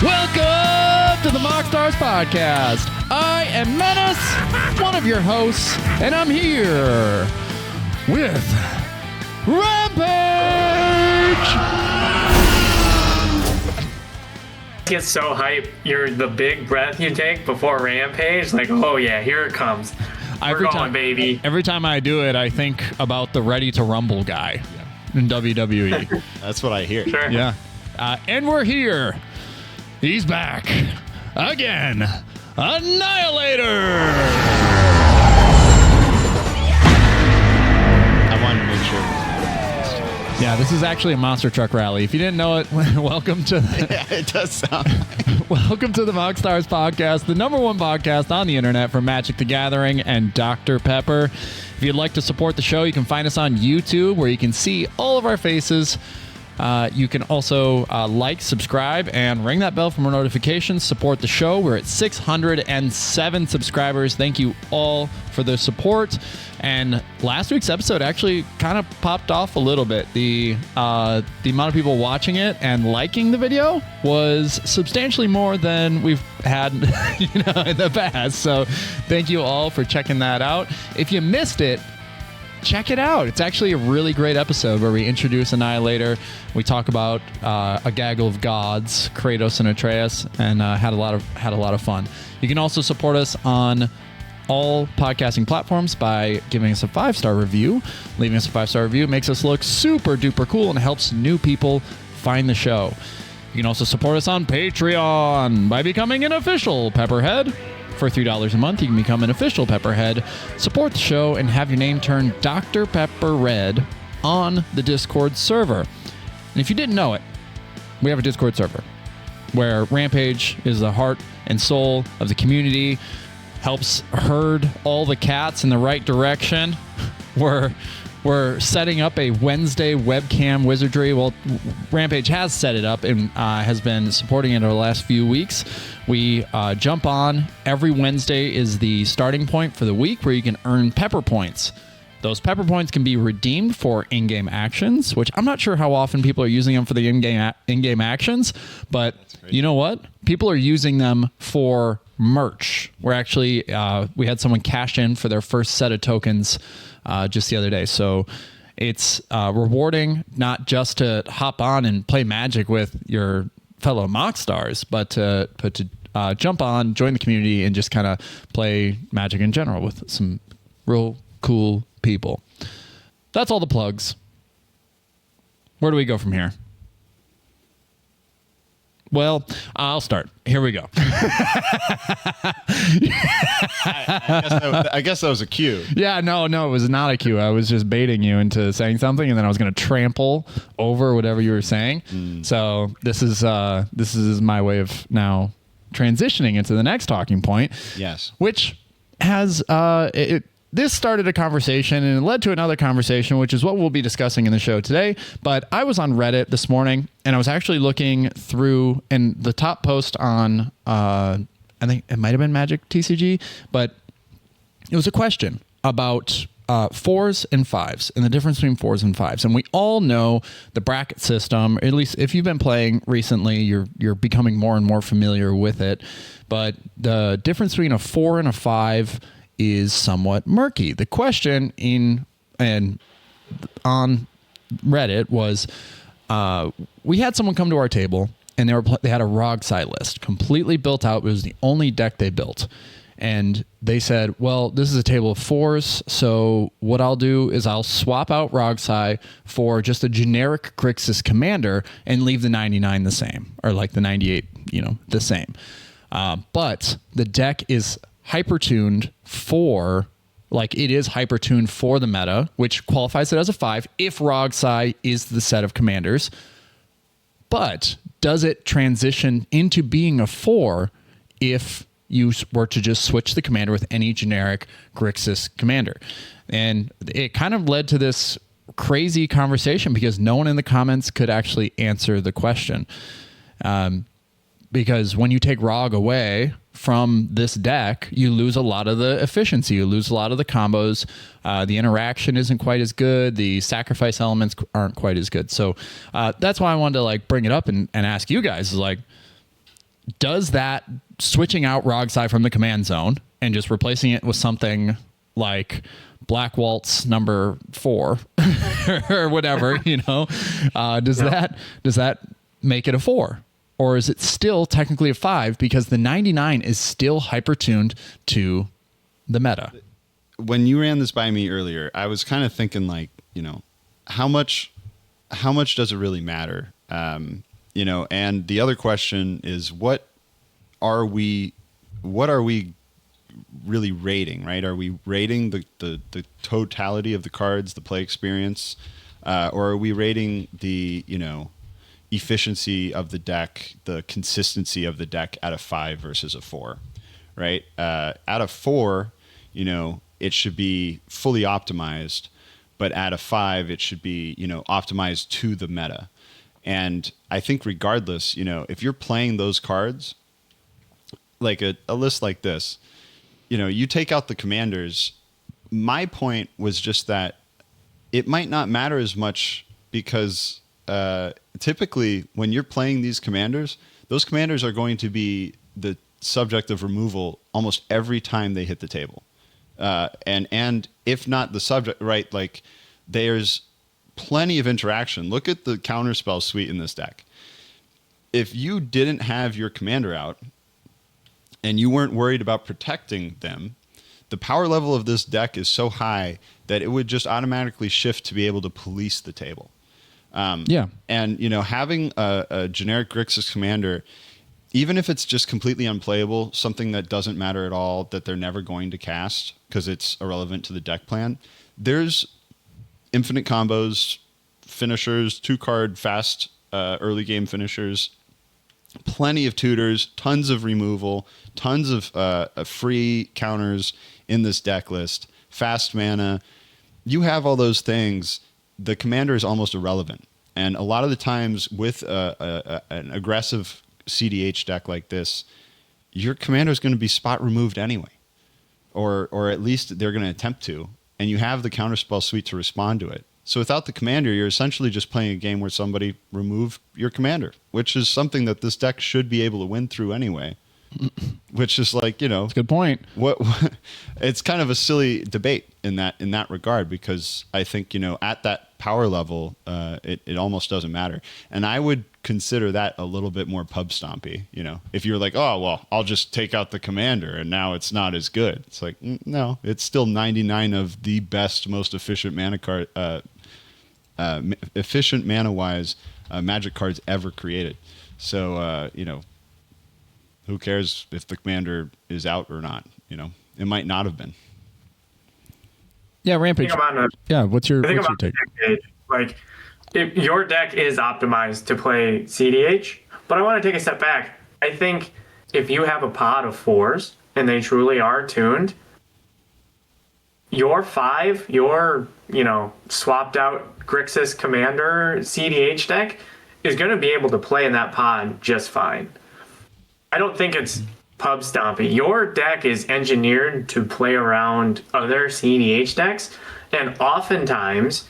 Welcome to the MoxStars podcast. I am Menace, one of your hosts, and I'm here with Rampage. Get so hype. You're the big breath you take before Rampage. Like, oh yeah, here it comes. We're going, baby. Every time I do it, I think about the Ready to Rumble guy in WWE. That's what I hear. Sure. Yeah. And we're here. He's back again. Annihilator. I wanted to make sure. Yeah, this is actually a monster truck rally. If you didn't know it, welcome to Yeah, it does sound. welcome to the MoxStars podcast, the #1 podcast on the internet for Magic the Gathering and Dr. Pepper. If you'd like to support the show, you can find us on YouTube, where you can see all of our faces. You can also like, subscribe, and ring that bell for more notifications. Support the show. We're at 607 subscribers. Thank you all for the support. And last week's episode actually kind of popped off a little bit. The amount of people watching it and liking the video was substantially more than we've had in the past. So thank you all for checking that out. If you missed it, check it out. It's actually a really great episode where we introduce Annihilator. We talk about a gaggle of gods, Kratos and Atreus, and had a lot of fun. You can also support us on all podcasting platforms by giving us a 5-star review. Leaving us a 5-star review makes us look super duper cool and helps new people find the show. You can also support us on Patreon by becoming an official Pepperhead. For $3 a month, you can become an official Pepperhead, support the show, and have your name turned Dr. Pepper Red on the Discord server. And if you didn't know it, we have a Discord server where Rampage is the heart and soul of the community, helps herd all the cats in the right direction. We're setting up a Wednesday webcam wizardry. Well, Rampage has set it up and has been supporting it over the last few weeks. We jump on. Every Wednesday is the starting point for the week where you can earn pepper points. Those pepper points can be redeemed for in-game actions, which I'm not sure how often people are using them for the in-game actions, but you know what? People are using them for merch. We're actually, we had someone cash in for their first set of tokens just the other day. So it's rewarding not just to hop on and play Magic with your fellow MoxStars, but to jump on, join the community, and just kind of play Magic in general with some real cool people. That's all the plugs. Where do we go from here? Well, I'll start. Here we go. I guess that was a cue. Yeah, no, it was not a cue. I was just baiting you into saying something, and then I was going to trample over whatever you were saying. So this is my way of now transitioning into the next talking point. Yes, which has this started a conversation and it led to another conversation, which is what we'll be discussing in the show today. But I was on Reddit this morning and I was actually looking through, and the top post on, I think it might have been Magic TCG, but it was a question about 4s and 5s and the difference between 4s and 5s. And we all know the bracket system, at least if you've been playing recently, you're becoming more and more familiar with it. But the difference between a 4 and a 5 is somewhat murky. The question on Reddit was, we had someone come to our table and they had a Rogsai list completely built out. It was the only deck they built. And they said, well, this is a table of 4s, so what I'll do is I'll swap out Rogsai for just a generic Grixis commander and leave the 99 the same, or like the 98, the same. But the deck is hyper-tuned for, it is hyper-tuned for the meta, which qualifies it as a 5 if Rogsai is the set of commanders. But does it transition into being a 4 if you were to just switch the commander with any generic Grixis commander? And it kind of led to this crazy conversation because no one in the comments could actually answer the question. Because when you take Rog away from this deck, you lose a lot of the efficiency. You lose a lot of the combos. The interaction isn't quite as good. The sacrifice elements aren't quite as good. So that's why I wanted to bring it up and ask you guys, does that switching out Rogsai from the command zone and just replacing it with something like Black Waltz number 4 or whatever, does that make it a 4? Or is it still technically a 5 because the 99 is still hyper tuned to the meta? When you ran this by me earlier, I was kind of thinking like, how much does it really matter? And the other question is what are we really rating, right? Are we rating the totality of the cards, the play experience, or are we rating the, efficiency of the deck, the consistency of the deck at a 5 versus a 4, right? At a 4, it should be fully optimized, but at a 5, it should be, optimized to the meta. And I think regardless, if you're playing those cards, like a list like this, you take out the commanders. My point was just that it might not matter as much because typically when you're playing these commanders, those commanders are going to be the subject of removal almost every time they hit the table. And if not the subject, right, like there's plenty of interaction. Look at the counterspell suite in this deck. If you didn't have your commander out and you weren't worried about protecting them, the power level of this deck is so high that it would just automatically shift to be able to police the table. And, having a generic Grixis commander, even if it's just completely unplayable, something that doesn't matter at all, that they're never going to cast because it's irrelevant to the deck plan, there's infinite combos, finishers, 2-card fast early game finishers, plenty of tutors, tons of removal, tons of free counters in this deck list, fast mana. You have all those things. The commander is almost irrelevant. And a lot of the times with an aggressive CDH deck like this, your commander is going to be spot removed anyway. Or at least they're going to attempt to. And you have the counterspell suite to respond to it. So without the commander, you're essentially just playing a game where somebody removed your commander, which is something that this deck should be able to win through anyway. Which is like, That's a good point. What it's kind of a silly debate in that regard, because I think, at that power level, it almost doesn't matter. And I would consider that a little bit more pub stompy, if you're like, oh, well, I'll just take out the commander and now it's not as good. It's like, no, it's still 99 of the best, most efficient mana card, efficient mana wise Magic cards ever created. So, who cares if the commander is out or not? It might not have been. Yeah, Rampage. What's your take? Like, if your deck is optimized to play CDH, but I want to take a step back. I think if you have a pod of 4s and they truly are tuned, your 5, your swapped out Grixis Commander CDH deck is going to be able to play in that pod just fine. I don't think it's pub stompy. Your deck is engineered to play around other CDH decks, and oftentimes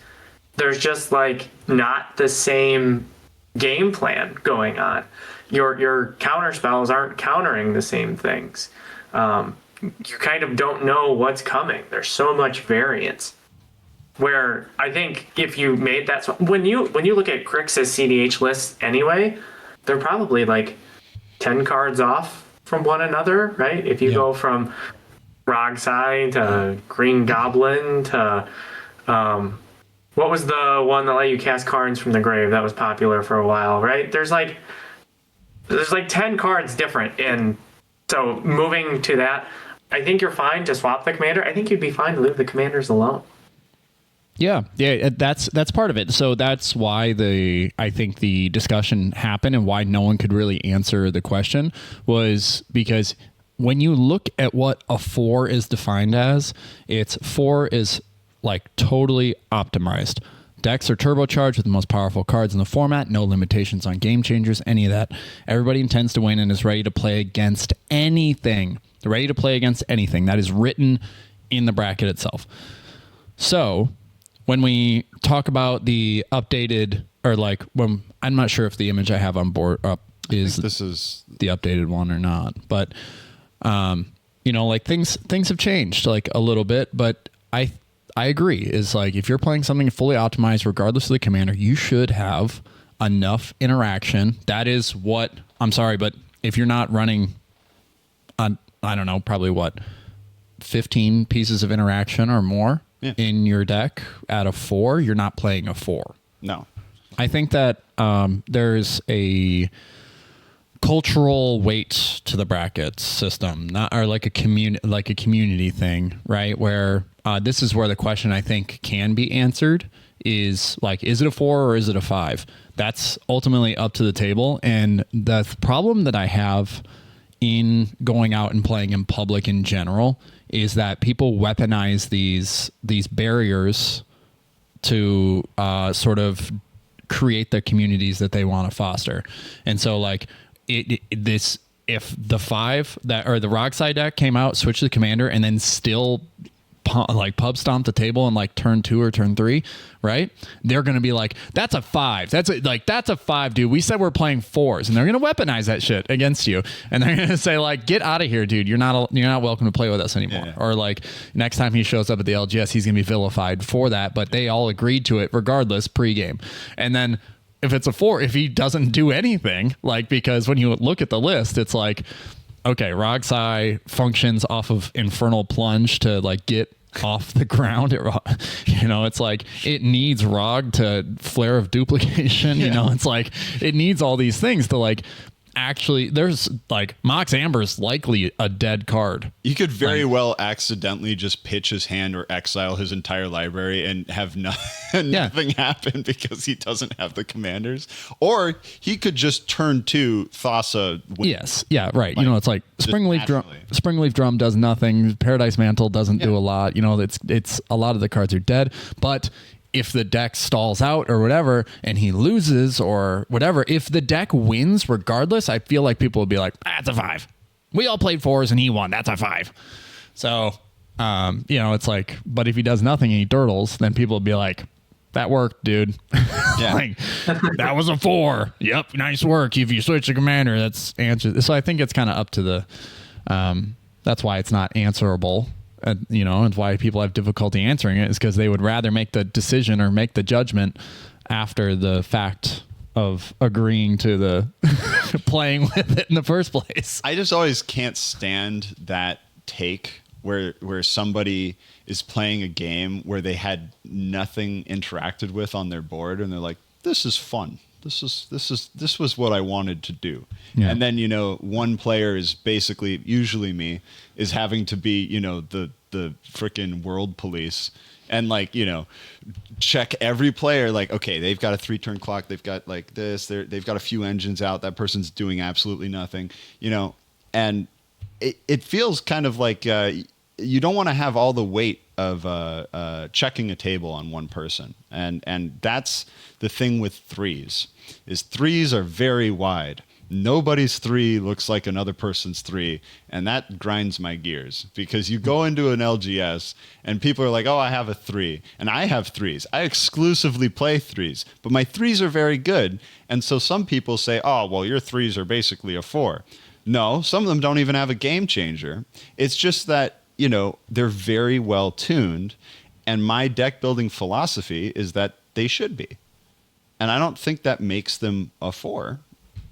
there's just like not the same game plan going on. Your counter spells aren't countering the same things. You kind of don't know what's coming. There's so much variance. Where I think if you made that, when you look at Grixis CDH lists anyway, they're probably like 10 cards off from one another, right? If you go from Rogsai to Green Goblin to what was the one that let you cast cards from the grave that was popular for a while, right? There's like 10 cards different, and so moving to that, I think you're fine to swap the commander. I think you'd be fine to leave the commanders alone. Yeah, that's part of it. So that's why I think the discussion happened and why no one could really answer the question was because when you look at what a 4 is defined as, it's 4 is like totally optimized. Decks are turbocharged with the most powerful cards in the format, no limitations on game changers, any of that. Everybody intends to win and is ready to play against anything. They're ready to play against anything. That is written in the bracket itself. So when we talk about the updated, or like when I'm not sure if the image I have on board up is this is the updated one or not. But like things have changed like a little bit, but I agree is like if you're playing something fully optimized, regardless of the commander, you should have enough interaction. That is what I'm sorry, but if you're not running I don't know, probably what 15 pieces of interaction or more in your deck out of 4, you're not playing a 4. No. I think that there's a cultural weight to the brackets system, or like a community thing, right? Where this is where the question I think can be answered is like, is it a 4 or is it a 5? That's ultimately up to the table. And the problem that I have in going out and playing in public in general is that people weaponize these barriers to sort of create the communities that they want to foster. And so like if the 5 that or the Rockside deck came out, switched to the commander, and then still pub stomp the table in like turn 2 or turn 3, right? They're going to be like, that's a 5. That's a 5, dude. We said we're playing 4s, and they're going to weaponize that shit against you. And they're going to say like, get out of here, dude. You're not welcome to play with us anymore. Yeah. Or like next time he shows up at the LGS, he's going to be vilified for that. But they all agreed to it regardless pregame. And then if it's a 4, if he doesn't do anything, like, because when you look at the list, it's like, okay, Roxai functions off of Infernal Plunge to like get off the ground. It's like it needs Rog to Flare of Duplication. It's like it needs all these things to like actually. There's like Mox Amber's likely a dead card. You could very well accidentally just pitch his hand or exile his entire library and have nothing happen because he doesn't have the commanders. Or he could just turn 2 Thassa. Yes. Yeah. Right. It's like Springleaf Drum does nothing. Paradise Mantle doesn't do a lot. It's a lot of the cards are dead. But if the deck stalls out or whatever and he loses or whatever, if the deck wins regardless, I feel like people would be like, that's a 5. We all played 4s and he won. That's a 5. So, it's like, but if he does nothing and he turtles, then people would be like, that worked, dude. Yeah. Like, that was a 4. Yep. Nice work. If you switch the commander, that's answer. So I think it's kind of up to the, that's why it's not answerable. And why people have difficulty answering it is because they would rather make the decision or make the judgment after the fact of agreeing to the playing with it in the first place. I just always can't stand that take where somebody is playing a game where they had nothing interacted with on their board and they're like, this is fun. This was what I wanted to do. Yeah. And then, one player is basically, usually me, is having to be, the frickin' world police and like, check every player. Like, okay, they've got a 3-turn clock. They've got like this, they've got a few engines out. That person's doing absolutely nothing, and it feels kind of like, you don't want to have all the weight of checking a table on one person. And that's the thing with 3s, is 3s are very wide. Nobody's 3 looks like another person's 3, and that grinds my gears because you go into an LGS and people are like, oh, I have a 3, and I have 3s. I exclusively play 3s, but my 3s are very good. And so some people say, oh, well, your 3s are basically a 4. No, some of them don't even have a game changer. It's just that, they're very well tuned, and my deck building philosophy is that they should be. And I don't think that makes them a 4.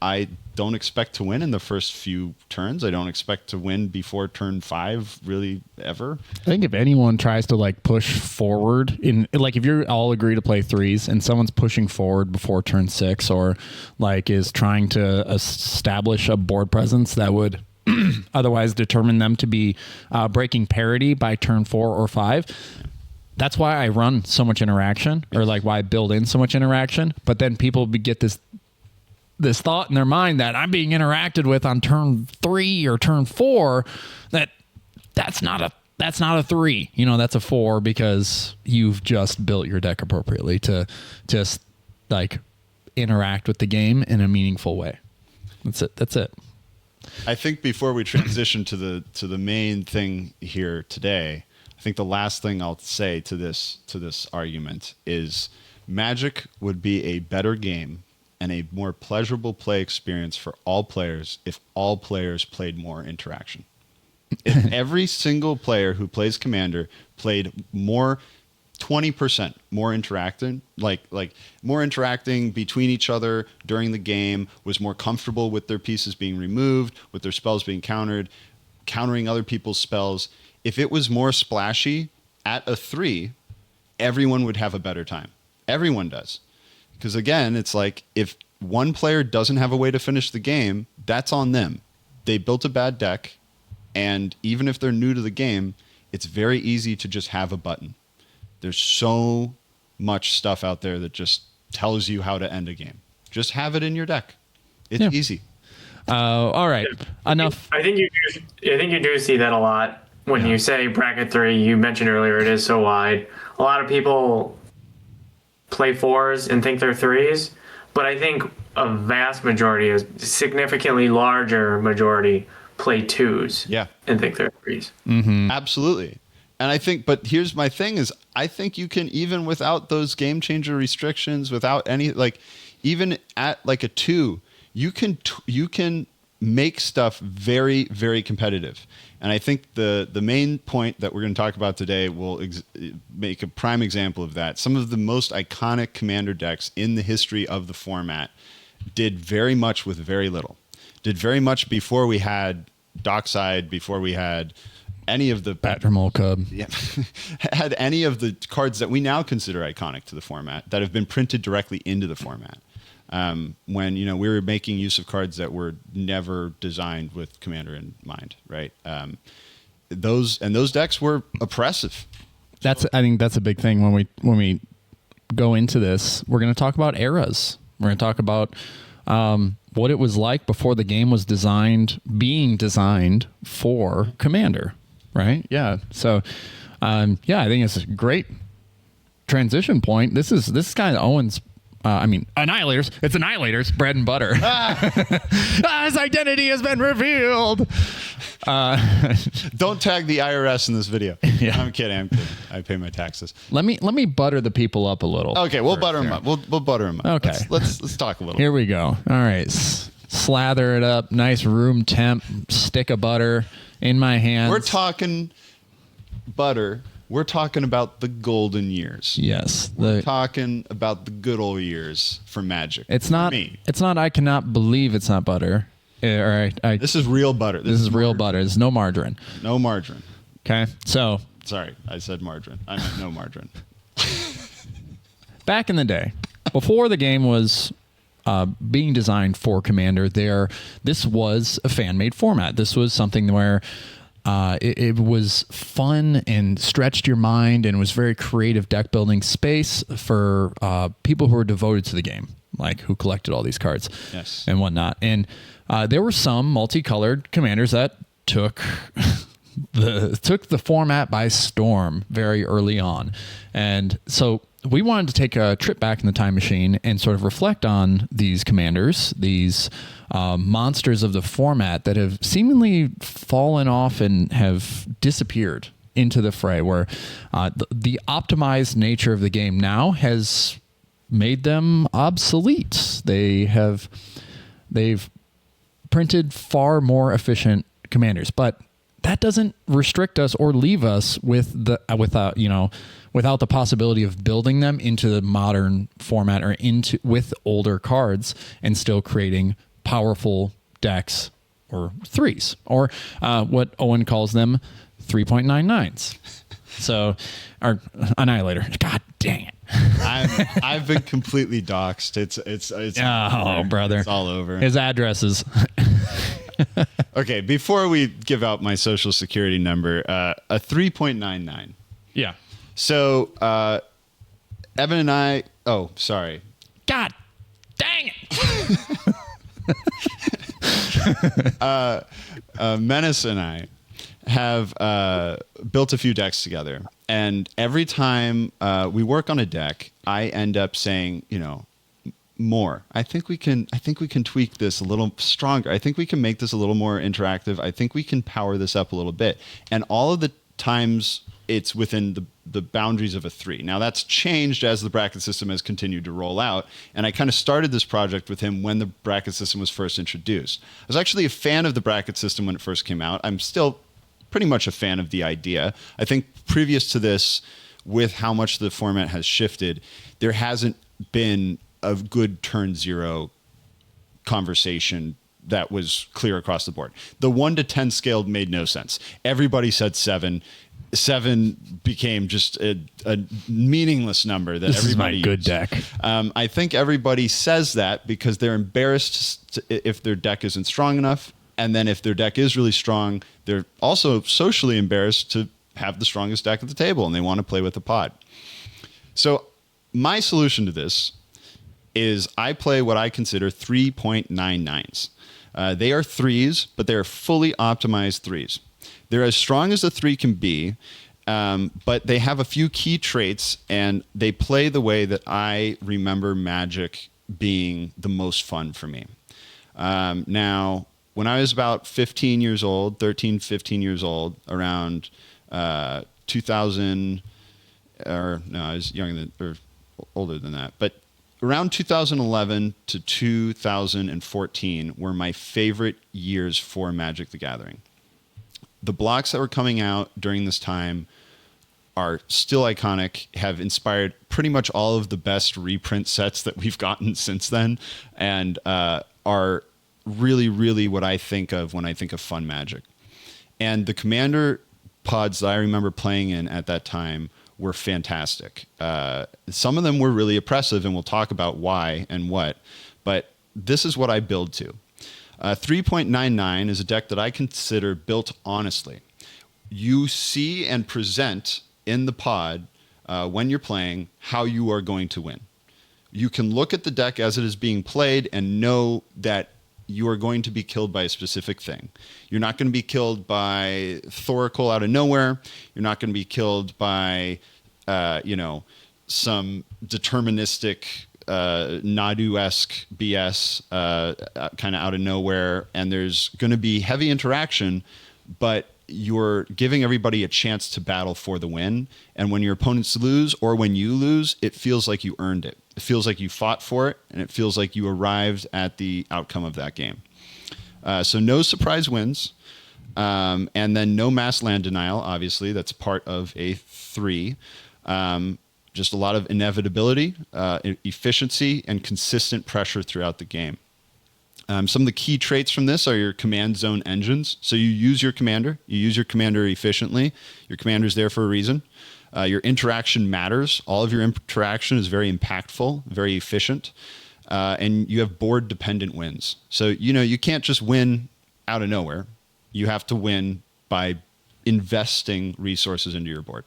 I don't expect to win in the first few turns. I don't expect to win before turn 5 really ever. I think if anyone tries to like push forward in like if you're all agree to play 3s and someone's pushing forward before turn 6 or like is trying to establish a board presence that would otherwise determine them to be breaking parity by turn 4 or 5. That's why I run so much interaction, or like why I build in so much interaction. But then people get this thought in their mind that I'm being interacted with on turn 3 or turn 4. That's not a 3. That's a 4 because you've just built your deck appropriately to just like interact with the game in a meaningful way. That's it. I think before we transition to the main thing here today, I think the last thing I'll say to this argument is Magic would be a better game and a more pleasurable play experience for all players if all players played more interaction. If every single player who plays Commander played more, 20% more interacting, like more interacting between each other during the game, was more comfortable with their pieces being removed, with their spells being countered, countering other people's spells. If it was more splashy at a 3, everyone would have a better time. Everyone does. Because again, it's like if one player doesn't have a way to finish the game, that's on them. They built a bad deck, and even if they're new to the game, it's very easy to just have a button. There's so much stuff out there that just tells you how to end a game. Just have it in your deck. It's easy. All right. Enough. I think you do see that a lot when you say bracket 3. You mentioned earlier it is so wide. A lot of people play 4s and think they're 3s, but I think a vast majority, a significantly larger majority, play 2s. Yeah. And think they're 3s. Mm-hmm. Absolutely. And I think, but here's my thing is, I think you can, even without those game changer restrictions, without any, like, even at like a 2, you can make stuff very, very competitive. And I think the main point that we're going to talk about today will make a prime example of that. Some of the most iconic Commander decks in the history of the format did very much with very little. Did very much before we had Dockside, before we had any of the Battermole Cub. Yeah, had any of the cards that we now consider iconic to the format that have been printed directly into the format. When we were making use of cards that were never designed with Commander in mind, right? Those decks were oppressive. I think that's a big thing when we go into this. We're going to talk about eras. We're going to talk about what it was like before the game was being designed for Commander, right? Yeah. So, I think it's a great transition point. This is kind of Owen's. Annihilators. It's Annihilators, bread and butter. His identity has been revealed. Don't tag the IRS in this video. Yeah. I'm kidding. I pay my taxes. Let me butter the people up a little. Okay, we'll butter them up. We'll butter them up. Okay. Let's talk a little. Here we go. All right. Slather it up. Nice room temp stick of butter in my hands. We're talking butter. We're talking about the golden years. Yes. We're talking about the good old years for Magic. It's not me. It's not I cannot believe it's not butter. This is real butter. This is real butter. There's no margarine. No margarine. Okay. So, sorry, I said margarine. I meant no margarine. Back in the day, before the game was being designed for Commander, this was a fan-made format. This was something where it was fun and stretched your mind, and was very creative deck building space for people who were devoted to the game, like who collected all these cards and whatnot. And there were some multicolored Commanders that took the format by storm very early on. And so we wanted to take a trip back in the time machine and sort of reflect on these Commanders, these monsters of the format that have seemingly fallen off and have disappeared into the fray, where the optimized nature of the game now has made them obsolete. They've printed far more efficient Commanders, but that doesn't restrict us or leave us without the possibility of building them into the modern format or with older cards and still creating powerful decks or 3s, or what Owen calls them, 3.99s. So, our Annihilator. God dang it. I've been completely doxxed. It's oh, brother. It's all over. His addresses. Okay, before we give out my social security number, a 3.99. Yeah. So, Evan and I. Oh, sorry. God dang it. Menace and I have built a few decks together, and every time we work on a deck, I end up saying, more. I think we can tweak this a little stronger. I think we can make this a little more interactive. I think we can power this up a little bit. And all of the times it's within the boundaries of a 3. Now that's changed as the bracket system has continued to roll out. And I kind of started this project with him when the bracket system was first introduced. I was actually a fan of the bracket system when it first came out. I'm still pretty much a fan of the idea. I think previous to this, with how much the format has shifted, there hasn't been a good turn 0 conversation that was clear across the board. The 1 to 10 scale made no sense. Everybody said 7. 7 became just a meaningless number that this everybody is my good used. deck. I think everybody says that because they're embarrassed if their deck isn't strong enough. And then if their deck is really strong, they're also socially embarrassed to have the strongest deck at the table and they want to play with the pod. So my solution to this is I play what I consider 3.99s. They are 3s, but they're fully optimized 3s. They're as strong as a 3 can be, but they have a few key traits, and they play the way that I remember Magic being the most fun for me. Now, when I was about 15 years old, 13, 15 years old, around 2000, or no, I was younger than, or older than that, but around 2011 to 2014 were my favorite years for Magic the Gathering. The blocks that were coming out during this time are still iconic, have inspired pretty much all of the best reprint sets that we've gotten since then, and are really, really what I think of when I think of fun Magic. And the Commander pods that I remember playing in at that time were fantastic. Some of them were really oppressive, and we'll talk about why and what, but this is what I build to. 3.99 is a deck that I consider built honestly. You see and present in the pod when you're playing how you are going to win. You can look at the deck as it is being played and know that you are going to be killed by a specific thing. You're not going to be killed by Thoracle out of nowhere. You're not going to be killed by, some deterministic, Nadu-esque BS kind of out of nowhere. And there's going to be heavy interaction, but you're giving everybody a chance to battle for the win. And when your opponents lose or when you lose, it feels like you earned it. It feels like you fought for it, and it feels like you arrived at the outcome of that game. So no surprise wins, and then no mass land denial, obviously. That's part of a 3. Just a lot of inevitability, efficiency, and consistent pressure throughout the game. Some of the key traits from this are your command zone engines. So you use your commander. You use your commander efficiently. Your commander's there for a reason. Your interaction matters. All of your interaction is very impactful, very efficient. And you have board-dependent wins. So, you can't just win out of nowhere. You have to win by investing resources into your board.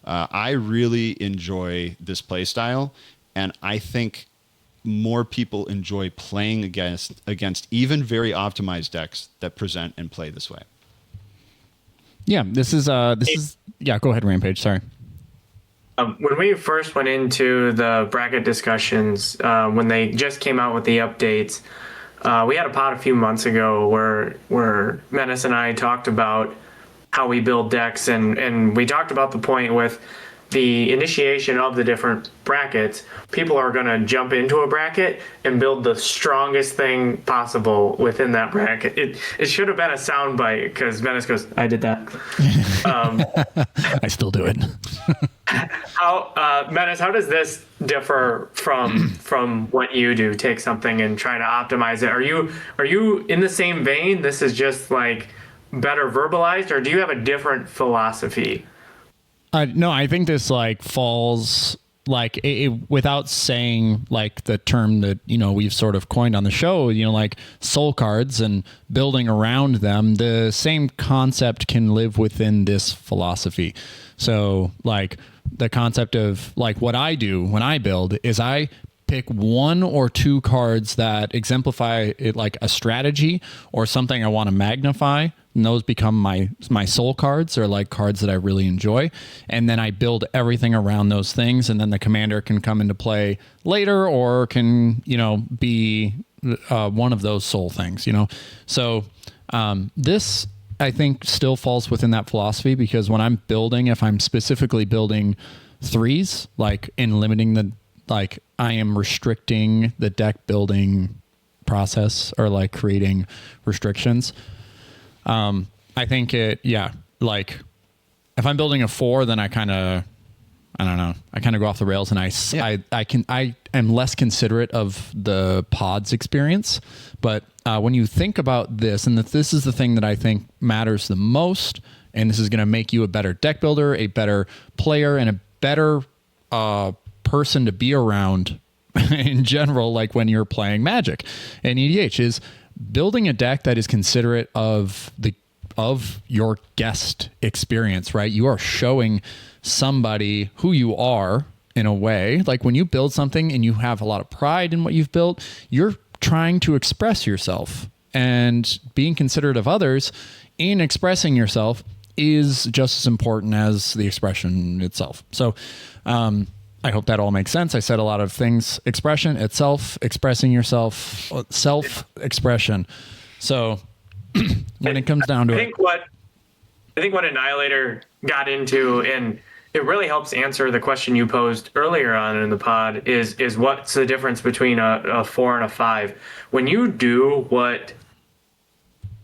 I really enjoy this play style, and I think more people enjoy playing against even very optimized decks that present and play this way. Yeah, this is yeah, go ahead, Rampage, sorry. When we first went into the bracket discussions, when they just came out with the updates, we had a pod a few months ago where Menace and I talked about how we build decks, and we talked about the point with the initiation of the different brackets. People are going to jump into a bracket and build the strongest thing possible within that bracket. It should have been a soundbite because Menace goes, I did that. I still do it. Menace, how does this differ from what you do? Take something and try to optimize it. Are you in the same vein? This is just like better verbalized, or do you have a different philosophy? No, I think this falls without saying the term that we've sort of coined on the show, soul cards and building around them. The same concept can live within this philosophy. So the concept of what I do when I build is I pick 1 or 2 cards that exemplify it, like a strategy or something I want to magnify. And those become my soul cards, or cards that I really enjoy. And then I build everything around those things. And then the commander can come into play later, or can, be one of those soul things, So this I think still falls within that philosophy, because when I'm building, if I'm specifically building threes, like in limiting the, like I am restricting the deck building process or like creating restrictions. I think like if I'm building a 4, then I kind of go off the rails, and I am less considerate of the pods experience. But when you think about this, and that this is the thing that I think matters the most, and this is going to make you a better deck builder, a better player, and a better person to be around in general, like when you're playing Magic and EDH, is building a deck that is considerate of your guest experience, right? You are showing somebody who you are in a way. Like when you build something and you have a lot of pride in what you've built, you're trying to express yourself, and being considerate of others in expressing yourself is just as important as the expression itself. So, I hope that all makes sense. I said a lot of things: expression itself, expressing yourself, self-expression. So when it comes down to I think what Annihilator got into, and it really helps answer the question you posed earlier on in the pod, is what's the difference between a 4 and a 5? When you do what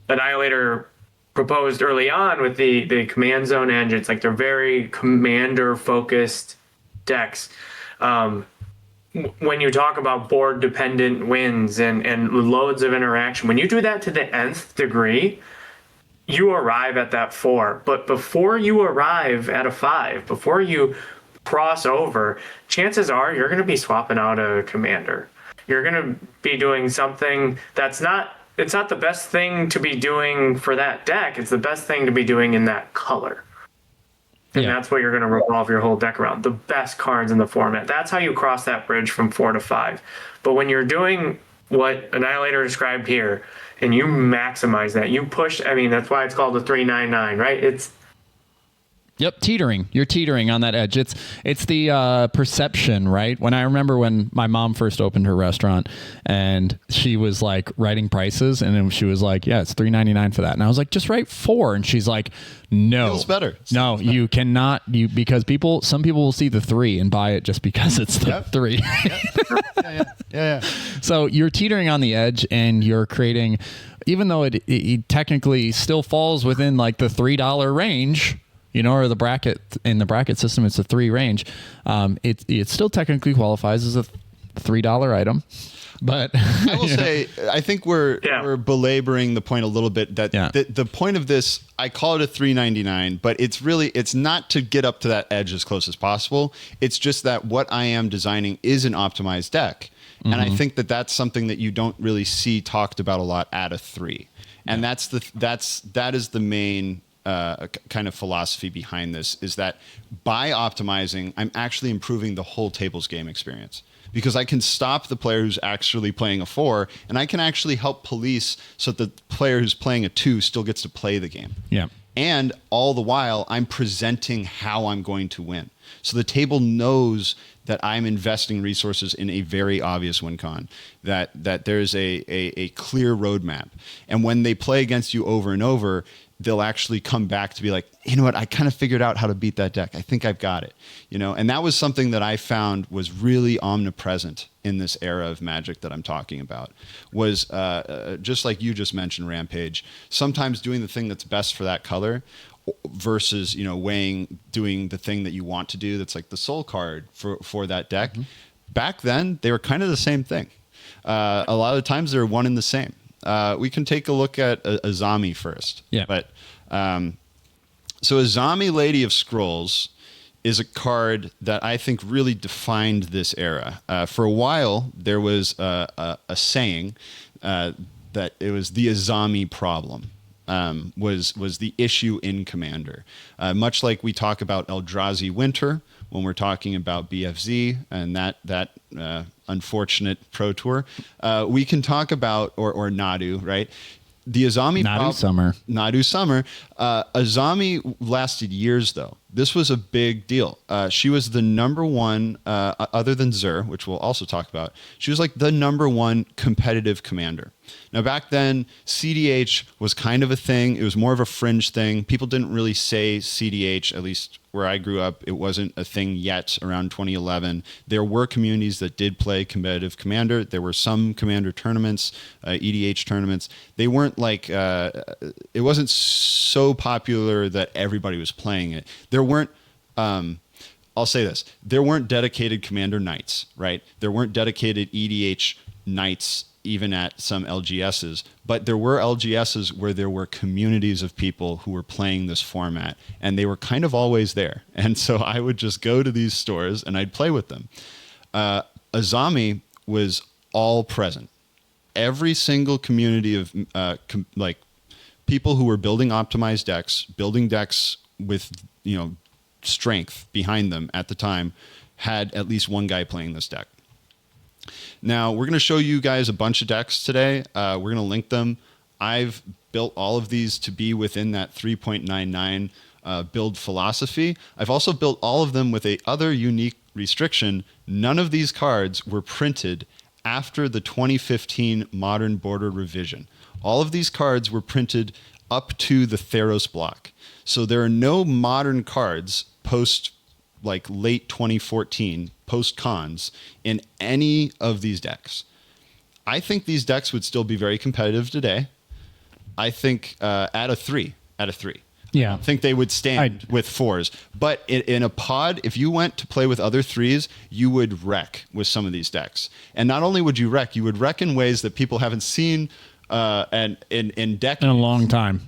Annihilator proposed early on with the command zone engine, it's like they're very commander focused decks. When you talk about board dependent wins and loads of interaction, when you do that to the nth degree, you arrive at that 4. But before you arrive at a 5, before you cross over, chances are you're going to be swapping out a commander. You're going to be doing something it's not the best thing to be doing for that deck. It's the best thing to be doing in that color. And that's what you're going to revolve your whole deck around. The best cards in the format. That's how you cross that bridge from 4 to 5. But when you're doing what Annihilator described here, and you maximize that, you push, I mean, that's why it's called the 399, right? Yep, teetering. You're teetering on that edge. It's the perception, right? When I remember when my mom first opened her restaurant, and she was like writing prices, and then she was like, "Yeah, it's $3.99 for that," and I was like, "Just write 4," and she's like, "No, feels better. No, you cannot. Because some people will see the 3 and buy it just because it's the 3." Yeah. So you're teetering on the edge, and you're creating, even though it technically still falls within like the $3 range. Or the bracket, in the bracket system, it's a 3 range. It still technically qualifies as a $3 item. But I will say, I think we're belaboring the point a little bit. That the point of this, I call it a $3.99, but it's not to get up to that edge as close as possible. It's just that what I am designing is an optimized deck, and I think that's something that you don't really see talked about a lot at a 3, and that is the main. Kind of philosophy behind this, is that by optimizing, I'm actually improving the whole tables game experience, because I can stop the player who's actually playing a 4, and I can actually help police so that the player who's playing a 2 still gets to play the game. Yeah. And all the while, I'm presenting how I'm going to win. So the table knows that I'm investing resources in a very obvious win con, that there's a clear roadmap. And when they play against you over and over, they'll actually come back to be like, you know what, I kind of figured out how to beat that deck. I think I've got it. And that was something that I found was really omnipresent in this era of Magic that I'm talking about, was just like you just mentioned, Rampage, sometimes doing the thing that's best for that color versus, doing the thing that you want to do that's like the soul card for that deck. Mm-hmm. Back then, they were kind of the same thing. A lot of the times, they're one and the same. We can take a look at Azami first. Yeah. But so Azami, Lady of Scrolls, is a card that I think really defined this era. For a while, there was a saying that it was the Azami problem. Was the issue in Commander. Much like we talk about Eldrazi Winter when we're talking about BFZ and that unfortunate Pro Tour, we can talk about, or Nadu, right? The Azami Nadu Summer. Azami lasted years, though. this was a big deal. She was the number one, other than Xur, which we'll also talk about. She was like the number one competitive commander. Now, back then, CDH was kind of a thing. It was more of a fringe thing. People didn't really say CDH, at least where I grew up. It wasn't a thing yet around 2011. There were communities that did play competitive commander. There were some commander tournaments, EDH tournaments. They weren't like, it wasn't so popular that everybody was playing it. There weren't, I'll say this, there weren't dedicated commander nights, right? There weren't dedicated EDH nights even at some LGSs, but there were LGSs where there were communities of people who were playing this format, and they were kind of always there. And so I would just go to these stores and I'd play with them. Azami was all present. Every single community of like people who were building optimized decks, building decks with, you know, strength behind them at the time, had at least one guy playing this deck. Now, we're going to show you guys a bunch of decks today. We're going to link them. I've built all of these to be within that 3.99 build philosophy. I've also built all of them with a other unique restriction. None of these cards were printed after the 2015 Modern Border revision. All of these cards were printed up to the Theros block. So there are no modern cards post like late 2014 post cons in any of these decks. I think these decks would still be very competitive today. I think at a three. Yeah. I think they would stand with 4s. But in a pod, if you went to play with other 3s, you would wreck with some of these decks. And not only would you wreck in ways that people haven't seen and in decades. In a long time.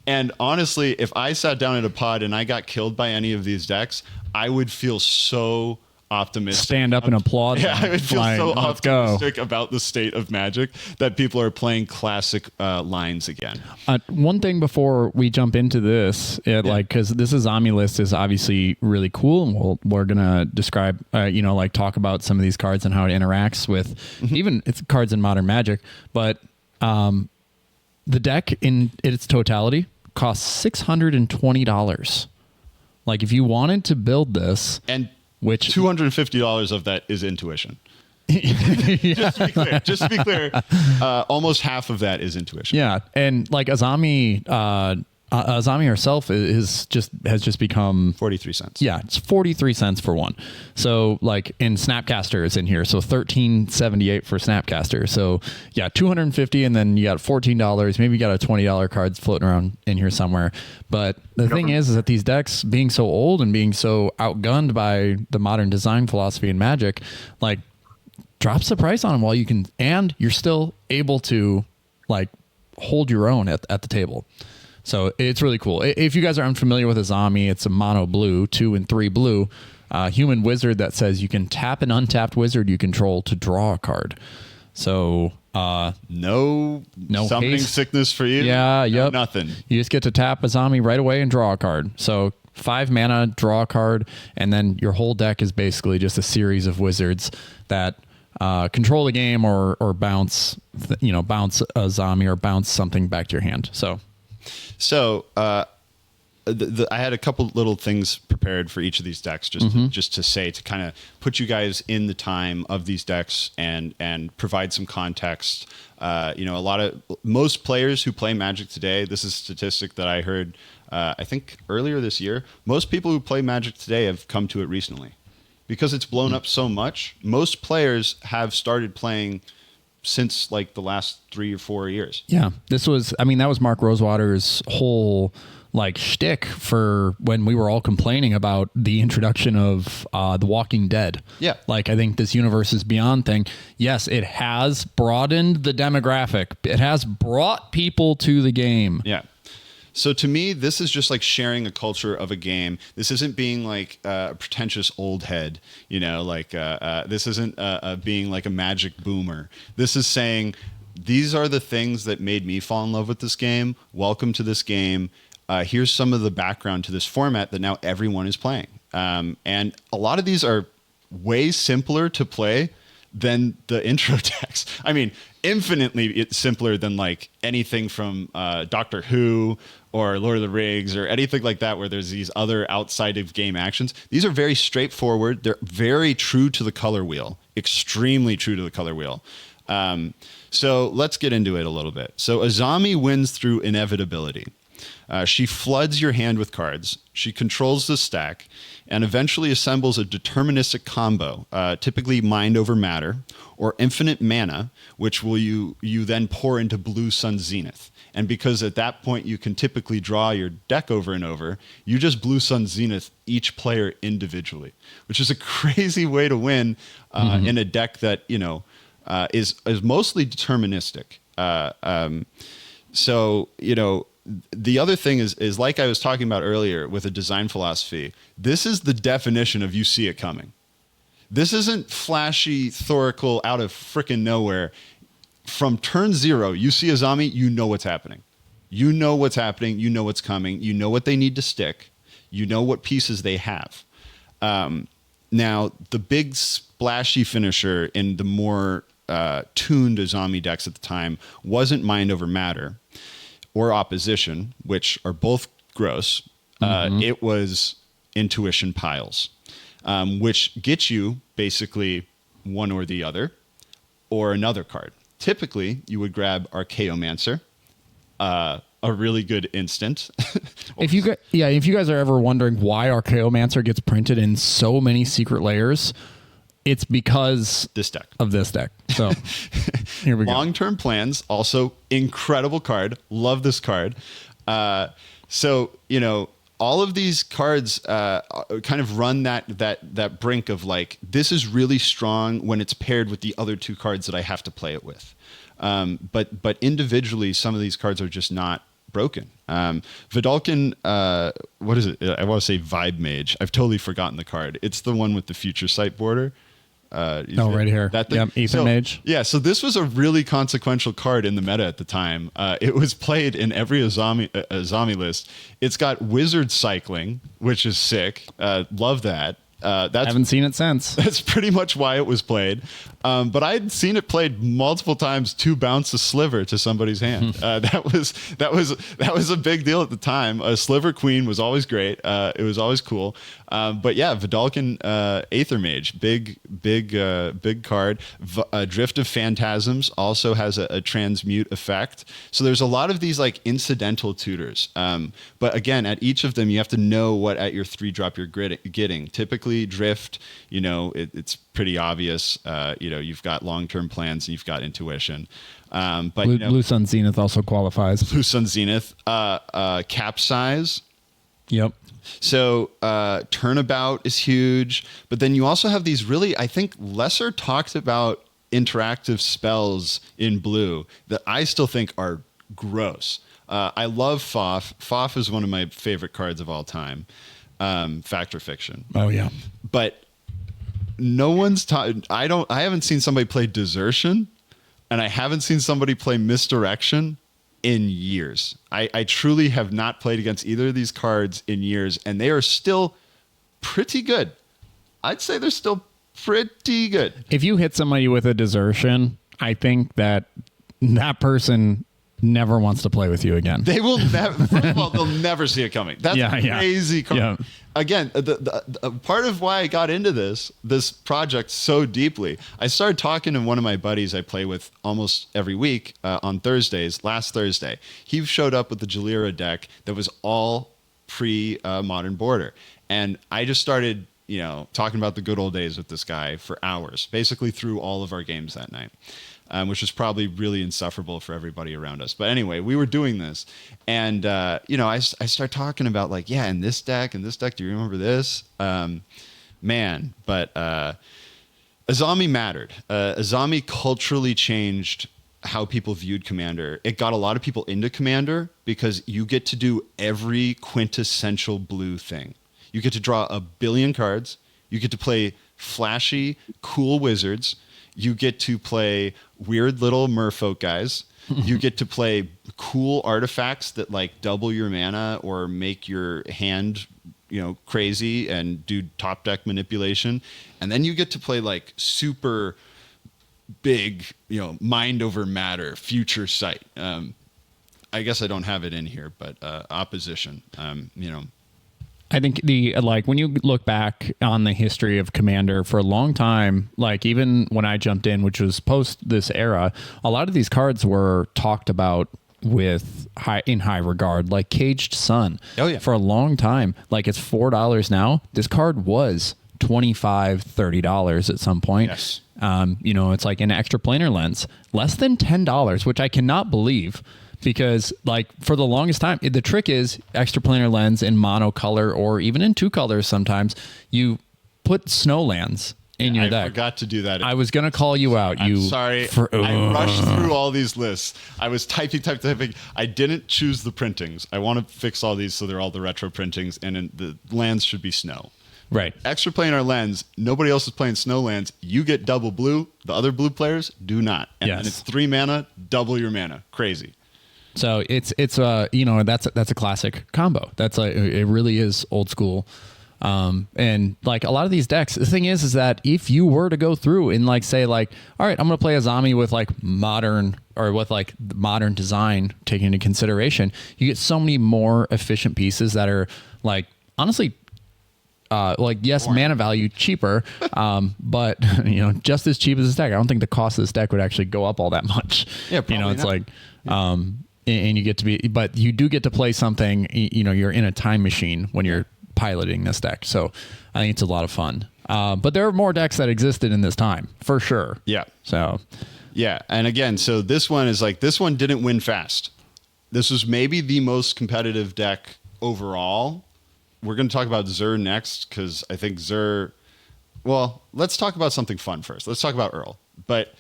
And honestly, if I sat down at a pod and I got killed by any of these decks, I would feel so optimistic. Stand up and applaud. Yeah, I would feel like, so let's optimistic about the state of Magic that people are playing classic lines again. One thing before we jump into this, like, because this Azami list is obviously really cool, and we're gonna describe, like talk about some of these cards and how it interacts with even it's cards in Modern Magic. But the deck in its totality costs $620. Like, if you wanted to build this, and which $250 of that is intuition. Yeah. Just to be clear, almost half of that is intuition. Yeah, and like Azami herself has just become 43 cents. Yeah, it's 43 cents for one. So like in Snapcaster is in here, so $13.78 for Snapcaster. So yeah, $250, and then you got $14. Maybe you got a $20 cards floating around in here somewhere. But the thing is that these decks being so old and being so outgunned by the modern design philosophy in Magic, like drops the price on them while you can, and you're still able to like hold your own at the table. So it's really cool. If you guys are unfamiliar with Azami, it's a mono blue, 2 and 3 blue, human wizard that says you can tap an untapped wizard you control to draw a card. So no summoning haste. Sickness for you. Yeah, no, yep. Nothing. You just get to tap Azami right away and draw a card. So 5 mana, draw a card, and then your whole deck is basically just a series of wizards that control the game or bounce Azami or bounce something back to your hand. So I had a couple little things prepared for each of these decks, just to say, to kind of put you guys in the time of these decks and provide some context. Most players who play Magic today, this is a statistic that I heard, I think earlier this year. Most people who play Magic today have come to it recently because it's blown up so much. Most players have started playing since like the last 3 or 4 years. Yeah, that was Mark Rosewater's whole like shtick for when we were all complaining about the introduction of The Walking Dead. Yeah. Like, I think this Universe is Beyond thing, yes, it has broadened the demographic. It has brought people to the game. Yeah. So to me, this is just like sharing a culture of a game. This isn't being like a pretentious old head, this isn't being like a Magic boomer. This is saying, these are the things that made me fall in love with this game. Welcome to this game. Here's some of the background to this format that now everyone is playing. And a lot of these are way simpler to play than the intro decks. I mean, infinitely simpler than like anything from Doctor Who or Lord of the Rings or anything like that, where there's these other outside of game actions. These are very straightforward. They're very true to the color wheel, extremely true to the color wheel. So let's get into it a little bit. So Azami wins through inevitability. She floods your hand with cards. She controls the stack and eventually assembles a deterministic combo, typically mind over matter or infinite mana, which will you then pour into Blue Sun Zenith. And because at that point you can typically draw your deck over and over, you just Blue Sun Zenith each player individually, which is a crazy way to win in a deck that, is mostly deterministic. So, the other thing is like I was talking about earlier with a design philosophy, this is the definition of you see it coming. This isn't flashy, Thoracle out of frickin' nowhere. From turn 0, you see Azami, you know what's happening. You know what's happening. You know what's coming. You know what they need to stick. You know what pieces they have. Now, the big splashy finisher in the more tuned Azami decks at the time wasn't Mind Over Matter or Opposition, which are both gross. It was Intuition Piles, which gets you basically one or the other or another card. Typically, you would grab Archaeomancer, a really good instant. If you guys are ever wondering why Archaeomancer gets printed in so many secret layers, it's because of this deck. So here we go. Long-term plans, also incredible card. Love this card. So all of these cards kind of run that brink of like, this is really strong when it's paired with the other two cards that I have to play it with. But individually, some of these cards are just not broken. Vidalcan, what is it? I want to say Vibe Mage. I've totally forgotten the card. It's the one with the Future Sight border. Right here. That thing. Yep, Ethan Mage. Yeah, so this was a really consequential card in the meta at the time. It was played in every Azami list. It's got Wizard Cycling, which is sick. Love that. Haven't seen it since. That's pretty much why it was played. But I'd seen it played multiple times to bounce a sliver to somebody's hand. That was a big deal at the time. A Sliver Queen was always great. It was always cool. But yeah, Vidalcan Aether Mage, big card. Drift of Phantasms also has a transmute effect. So there's a lot of these like incidental tutors. But again, at each of them, you have to know what at your 3-drop you're getting. Typically, Drift, it's pretty obvious. You've got long-term plans and you've got intuition. But Blue Sun Zenith also qualifies. Blue Sun Zenith, Capsize. Yep. So Turnabout is huge, but then you also have these really, I think, lesser talked about interactive spells in blue that I still think are gross. I love Foff. Foff is one of my favorite cards of all time. Fact or Fiction. Oh yeah. But no one's I haven't seen somebody play Desertion, and I haven't seen somebody play Misdirection in years. I truly have not played against either of these cards in years, and they are still pretty good. I'd say they're still pretty good. If you hit somebody with a Desertion, I think that person never wants to play with you again. They will never. First of all, they'll never see it coming. That's crazy. Yeah. Again, the part of why I got into this project so deeply, I started talking to one of my buddies I play with almost every week on Thursdays. Last Thursday, he showed up with the Jalira deck that was all pre-Modern Border, and I just started talking about the good old days with this guy for hours, basically through all of our games that night. Which was probably really insufferable for everybody around us. But anyway, we were doing this. And, I start talking about like, yeah, in this deck, do you remember this? Man, but Azami mattered. Azami culturally changed how people viewed Commander. It got a lot of people into Commander because you get to do every quintessential blue thing. You get to draw a billion cards. You get to play flashy, cool wizards. You get to play weird little merfolk guys. You get to play cool artifacts that like double your mana or make your hand, crazy and do top deck manipulation. And then you get to play like super big, mind over matter, future sight. I guess I don't have it in here, but opposition, I think when you look back on the history of Commander for a long time, like even when I jumped in, which was post this era, a lot of these cards were talked about with high regard, like Caged Sun. Oh yeah. For a long time. Like it's $4 now. This card was $25-$30 at some point. Yes. It's like an extra planar lens, less than $10, which I cannot believe. Because like for the longest time, the trick is extra planar lens in monocolor or even in two colors. Sometimes you put Snowlands in your deck. I forgot to do that. I was going to call you out. I'm sorry. I rushed through all these lists. I was typing. I didn't choose the printings. I want to fix all these so they're all the retro printings, and the lands should be snow. Right. Extra planar lens. Nobody else is playing Snowlands. You get double blue. The other blue players do not. And it's 3 mana, double your mana. Crazy. So it's that's a classic combo. It really is old school. And like a lot of these decks, the thing is that if you were to go through and like say like, all right, I'm going to play a zombie with like modern design taken into consideration, you get so many more efficient pieces that are like, honestly, yes, mana value cheaper, but just as cheap as this deck. I don't think the cost of this deck would actually go up all that much. Yeah, probably it's not. like, and you get to be, but you do get to play something. You're in a time machine when you're piloting this deck. So I think it's a lot of fun. But there are more decks that existed in this time for sure. Yeah. So yeah, and again, so this one didn't win fast. This was maybe the most competitive deck overall. We're going to talk about Zur next because I think Zur. Well, let's talk about something fun first. Let's talk about Earl, but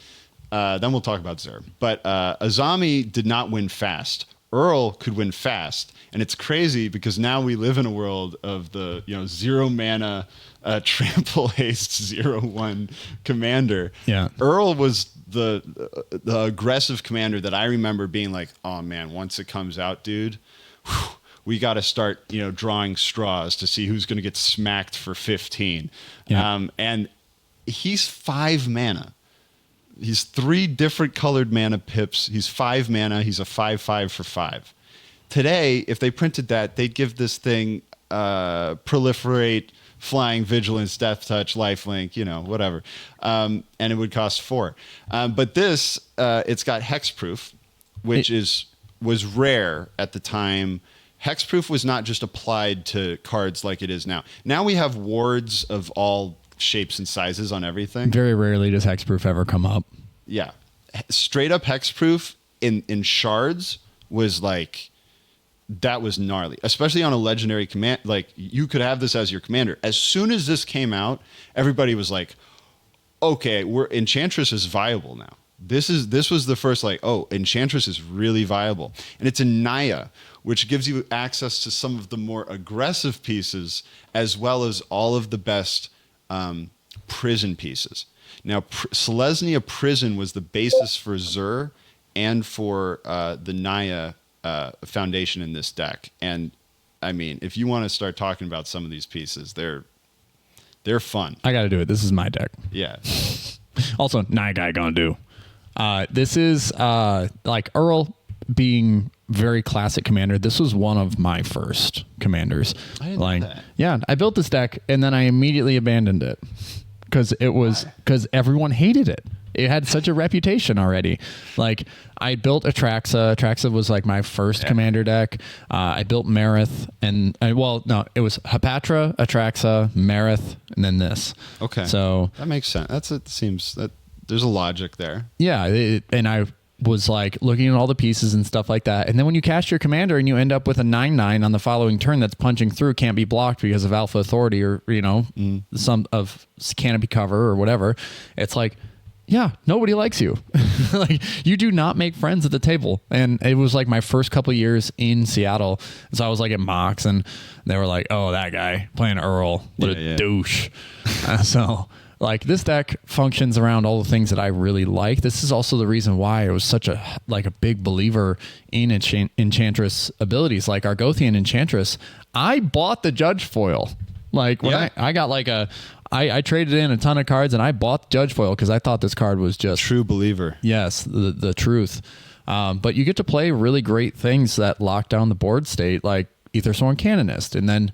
then we'll talk about Zur. But Azami did not win fast. Earl could win fast, and it's crazy because now we live in a world of the 0 mana trample haste 0/1 commander. Yeah, Earl was the aggressive commander that I remember being like, oh man, once it comes out, dude. Whew, we got to start, drawing straws to see who's going to get smacked for 15. Yeah. And he's 5 mana. He's 3 different colored mana pips. He's 5 mana. He's a 5/5 for 5. Today, if they printed that, they'd give this thing proliferate, flying, vigilance, death touch, lifelink, whatever. And it would cost 4. But this, it's got hexproof, which was rare at the time. Hexproof was not just applied to cards like it is now. Now we have wards of all shapes and sizes on everything. Very rarely does hexproof ever come up. Yeah. Straight up hexproof in shards was like, that was gnarly, especially on a legendary command. Like you could have this as your commander. As soon as this came out, everybody was like, okay, Enchantress is viable now. This was the first like, oh, Enchantress is really viable. And it's a Naya, which gives you access to some of the more aggressive pieces as well as all of the best prison pieces. Now, Selesnya Prison was the basis for Zur and for the Naya foundation in this deck. And I mean, if you want to start talking about some of these pieces, they're fun. I got to do it. This is my deck. Yeah. Also, Naya guy gonna do. This is like Earl being very classic commander. This was one of my first commanders. I didn't know that. Yeah, I built this deck and then I immediately abandoned it because everyone hated it. It had such a reputation already. Like I built Atraxa. Atraxa was like my first commander deck. I built Marith it was Hapatra, Atraxa, Marith, and then this. Okay. So that makes sense. It seems that there's a logic there. Yeah, and I was like looking at all the pieces and stuff like that. And then when you cast your commander and you end up with a 9/9 on the following turn that's punching through, can't be blocked because of Alpha Authority or some of Canopy Cover or whatever. It's like, yeah, nobody likes you. Like you do not make friends at the table. And it was like my first couple of years in Seattle. So I was like at Mox and they were like, oh, that guy playing Earl, what a douche. So like this deck functions around all the things that I really like. This is also the reason why I was such a big believer in Enchantress abilities. Like Argothian Enchantress, I bought the Judge foil. Like when I got like I traded in a ton of cards and I bought Judge Foil because I thought this card was just True believer. yes, the truth. But you get to play really great things that lock down the board state, like Aethersworn Canonist, and then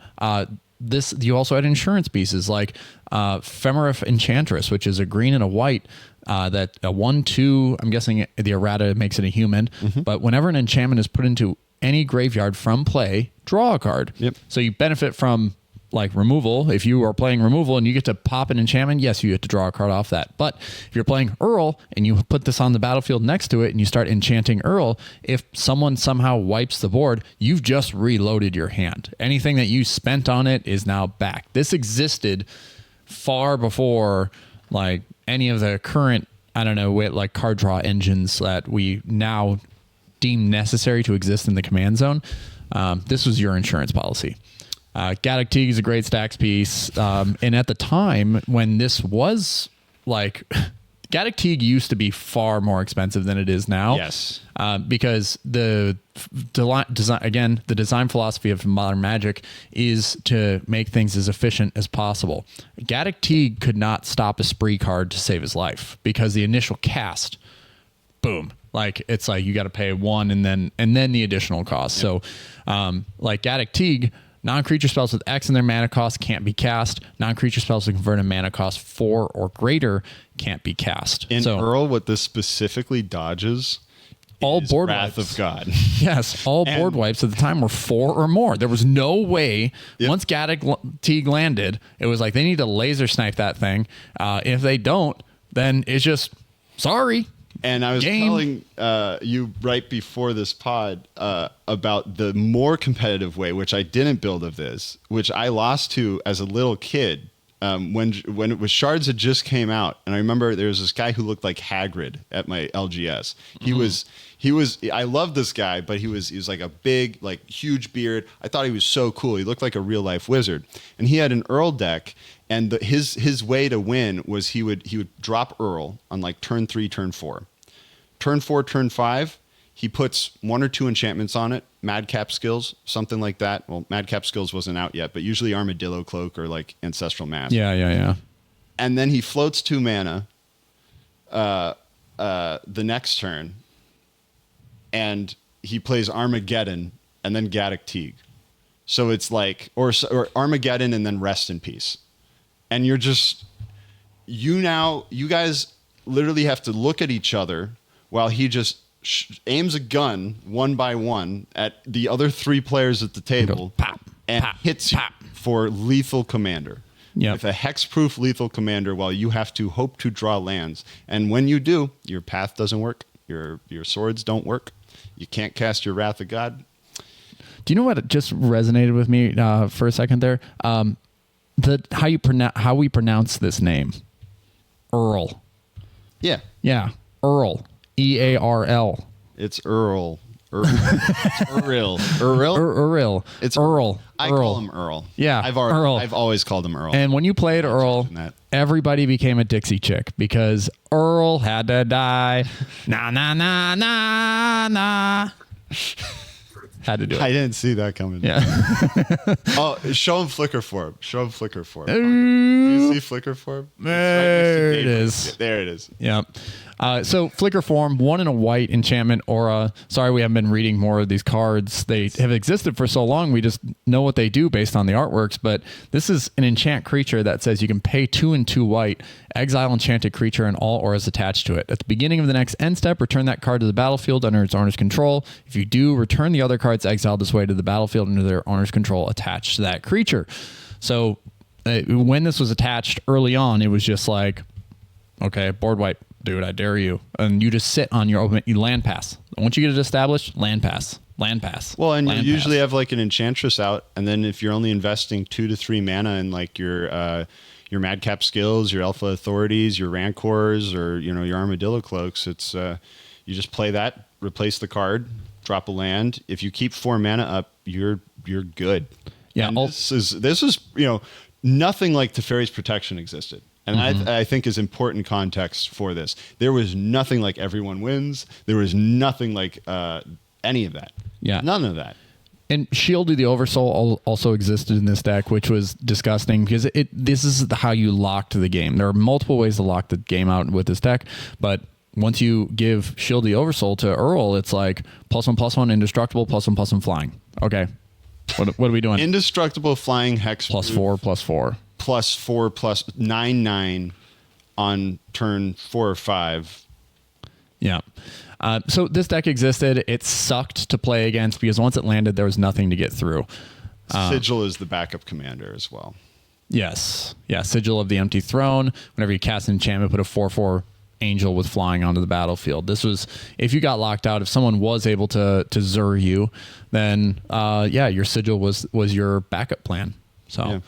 this you also had insurance pieces like Femerif Enchantress, which is a green and a white. That a 1/2, I'm guessing the errata makes it a human, but whenever an enchantment is put into any graveyard from play, draw a card. Yep. So you benefit from like removal. If you are playing removal and you get to pop an enchantment, yes, you get to draw a card off that. But if you're playing Earl and you put this on the battlefield next to it and you start enchanting Earl, if someone somehow wipes the board, you've just reloaded your hand. Anything that you spent on it is now back. This existed far before like any of the current, I don't know, like card draw engines that we now deem necessary to exist in the command zone. This was your insurance policy. Gaddock Teague is a great stacks piece. And at the time when this was like, Gaddock Teague used to be far more expensive than it is now. Yes. Because the design philosophy of modern Magic is to make things as efficient as possible. Gaddock Teague could not stop a spree card to save his life because the initial cast, boom. Like it's like you got to pay one and then the additional cost. Yep. So like Gaddock Teague, non-creature spells with X in their mana cost can't be cast. Non-creature spells that convert a mana cost 4 or greater can't be cast. In so, Earl, what this specifically dodges all is board Wrath wipes. of God. Yes, all board wipes at the time were 4 or more. There was no way. Yep. Once Gaddock Teague landed, it was like they need to laser snipe that thing. If they don't, then it's just sorry. And I was telling you right before this pod about the more competitive way, which I didn't build of this, which I lost to as a little kid when it was Shards had just came out. And I remember there was this guy who looked like Hagrid at my LGS. He was I loved this guy, but he was like a big, like huge beard. I thought he was so cool. He looked like a real life wizard. And he had an Earl deck. And his way to win was he would drop Earl on like turn 3, turn 4. Turn 4, turn 5, he puts 1 or 2 enchantments on it, Madcap Skills, something like that. Well, Madcap Skills wasn't out yet, but usually Armadillo Cloak or like Ancestral Mask. Yeah. And then he floats 2 mana the next turn, and he plays Armageddon and then Gaddock Teague. So it's like, or Armageddon and then Rest in Peace. And you're just, you guys literally have to look at each other while he just aims a gun 1 by 1 at the other 3 players at the table and hits you for lethal commander. Yep. With a hexproof lethal commander while you have to hope to draw lands. And when you do, your path doesn't work. Your swords don't work. You can't cast your Wrath of God. Do you know what just resonated with me for a second there? How we pronounce this name. Earl. Yeah. Yeah. Earl. EARL. It's Earl. It's Earl. Earl. It's Earl. I call him Earl. Yeah, I've Earl. always called him Earl. And when you played Earl, that. everybody became a Dixie chick because Earl had to die. Nah, nah, nah, nah, nah. Had to do it. I didn't see that coming. Yeah. Oh, show him Flickr Form. Do you see Flickr Form? There it is. There it is. Yeah. So Flicker Form, 1 in a white enchantment aura. Sorry, we haven't been reading more of these cards. They have existed for so long, we just know what they do based on the artworks. But this is an enchant creature that says you can pay 2 and 2 white, exile enchanted creature and all auras attached to it. At the beginning of the next end step, return that card to the battlefield under its owner's control. If you do, return the other cards exiled this way to the battlefield under their owner's control attached to that creature. So when this was attached early on, it was just like, okay, board wipe. Dude, I dare you. And you just sit on your open, you land pass. Once you get it established, land pass. Well, and you usually have like an Enchantress out, and then if you're only investing 2 to 3 mana in like your Madcap Skills, your Alpha Authorities, your Rancors, or your Armadillo Cloaks, it's you just play that, replace the card, drop a land. If you keep 4 mana up, you're good. Yeah, and this is nothing like Teferi's Protection existed. And I think is important context for this. There was nothing like Everyone Wins. There was nothing like any of that. Yeah. None of that. And Shield of the Oversoul also existed in this deck, which was disgusting because this is how you locked the game. There are multiple ways to lock the game out with this deck, but once you give Shield of the Oversoul to Earl, it's like +1/+1 indestructible, +1/+1 flying. Okay. What are we doing? Indestructible flying hex. +4/+4. +4 +9/9 on turn 4 or 5. Yeah. So this deck existed. It sucked to play against because once it landed, there was nothing to get through. Sigil is the backup commander as well. Yes. Yeah. Sigil of the Empty Throne. Whenever you cast an enchantment, put a 4/4 angel with flying onto the battlefield. This was, if you got locked out, if someone was able to Zur you, then your Sigil was your backup plan. So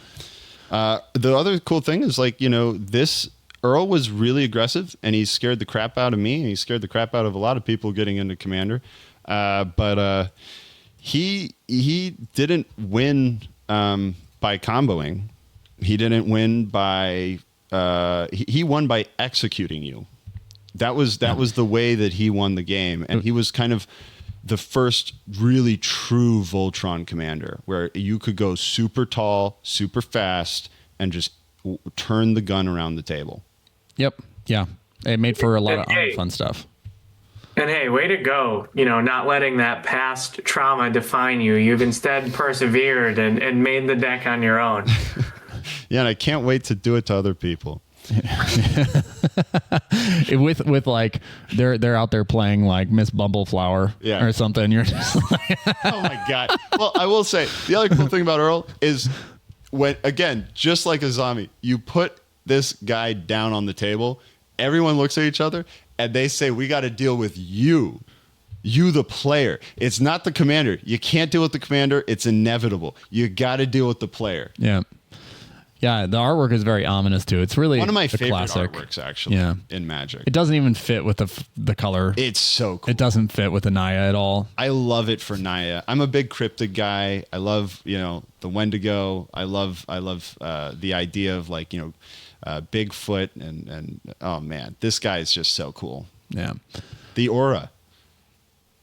the other cool thing is this Earl was really aggressive and he scared the crap out of me and he scared the crap out of a lot of people getting into Commander. But he didn't win by comboing. He didn't win by he won by executing you. That was the way that he won the game, and he was kind of the first really true Voltron commander, where you could go super tall, super fast, and just turn the gun around the table. Yep. Yeah. It made for a lot of fun stuff. And hey, way to go! Not letting that past trauma define you. You've instead persevered and made the deck on your own. Yeah, and I can't wait to do it to other people. with like they're out there playing like Miss Bumbleflower or something. You're just like oh my god. Well, I will say the other cool thing about Earl is when, again, just like a zombie, you put this guy down on the table, everyone looks at each other and they say, we got to deal with you the player. It's not the commander. You can't deal with the commander. It's inevitable. You got to deal with the player. Yeah, the artwork is very ominous too. It's really one of my favorite classic artworks, actually. In Magic. It doesn't even fit with the color. It's so cool. It doesn't fit with the Naya at all. I love it for Naya. I'm a big Cryptid guy. I love the Wendigo. I love the idea of Bigfoot and oh man, this guy is just so cool. Yeah, the aura.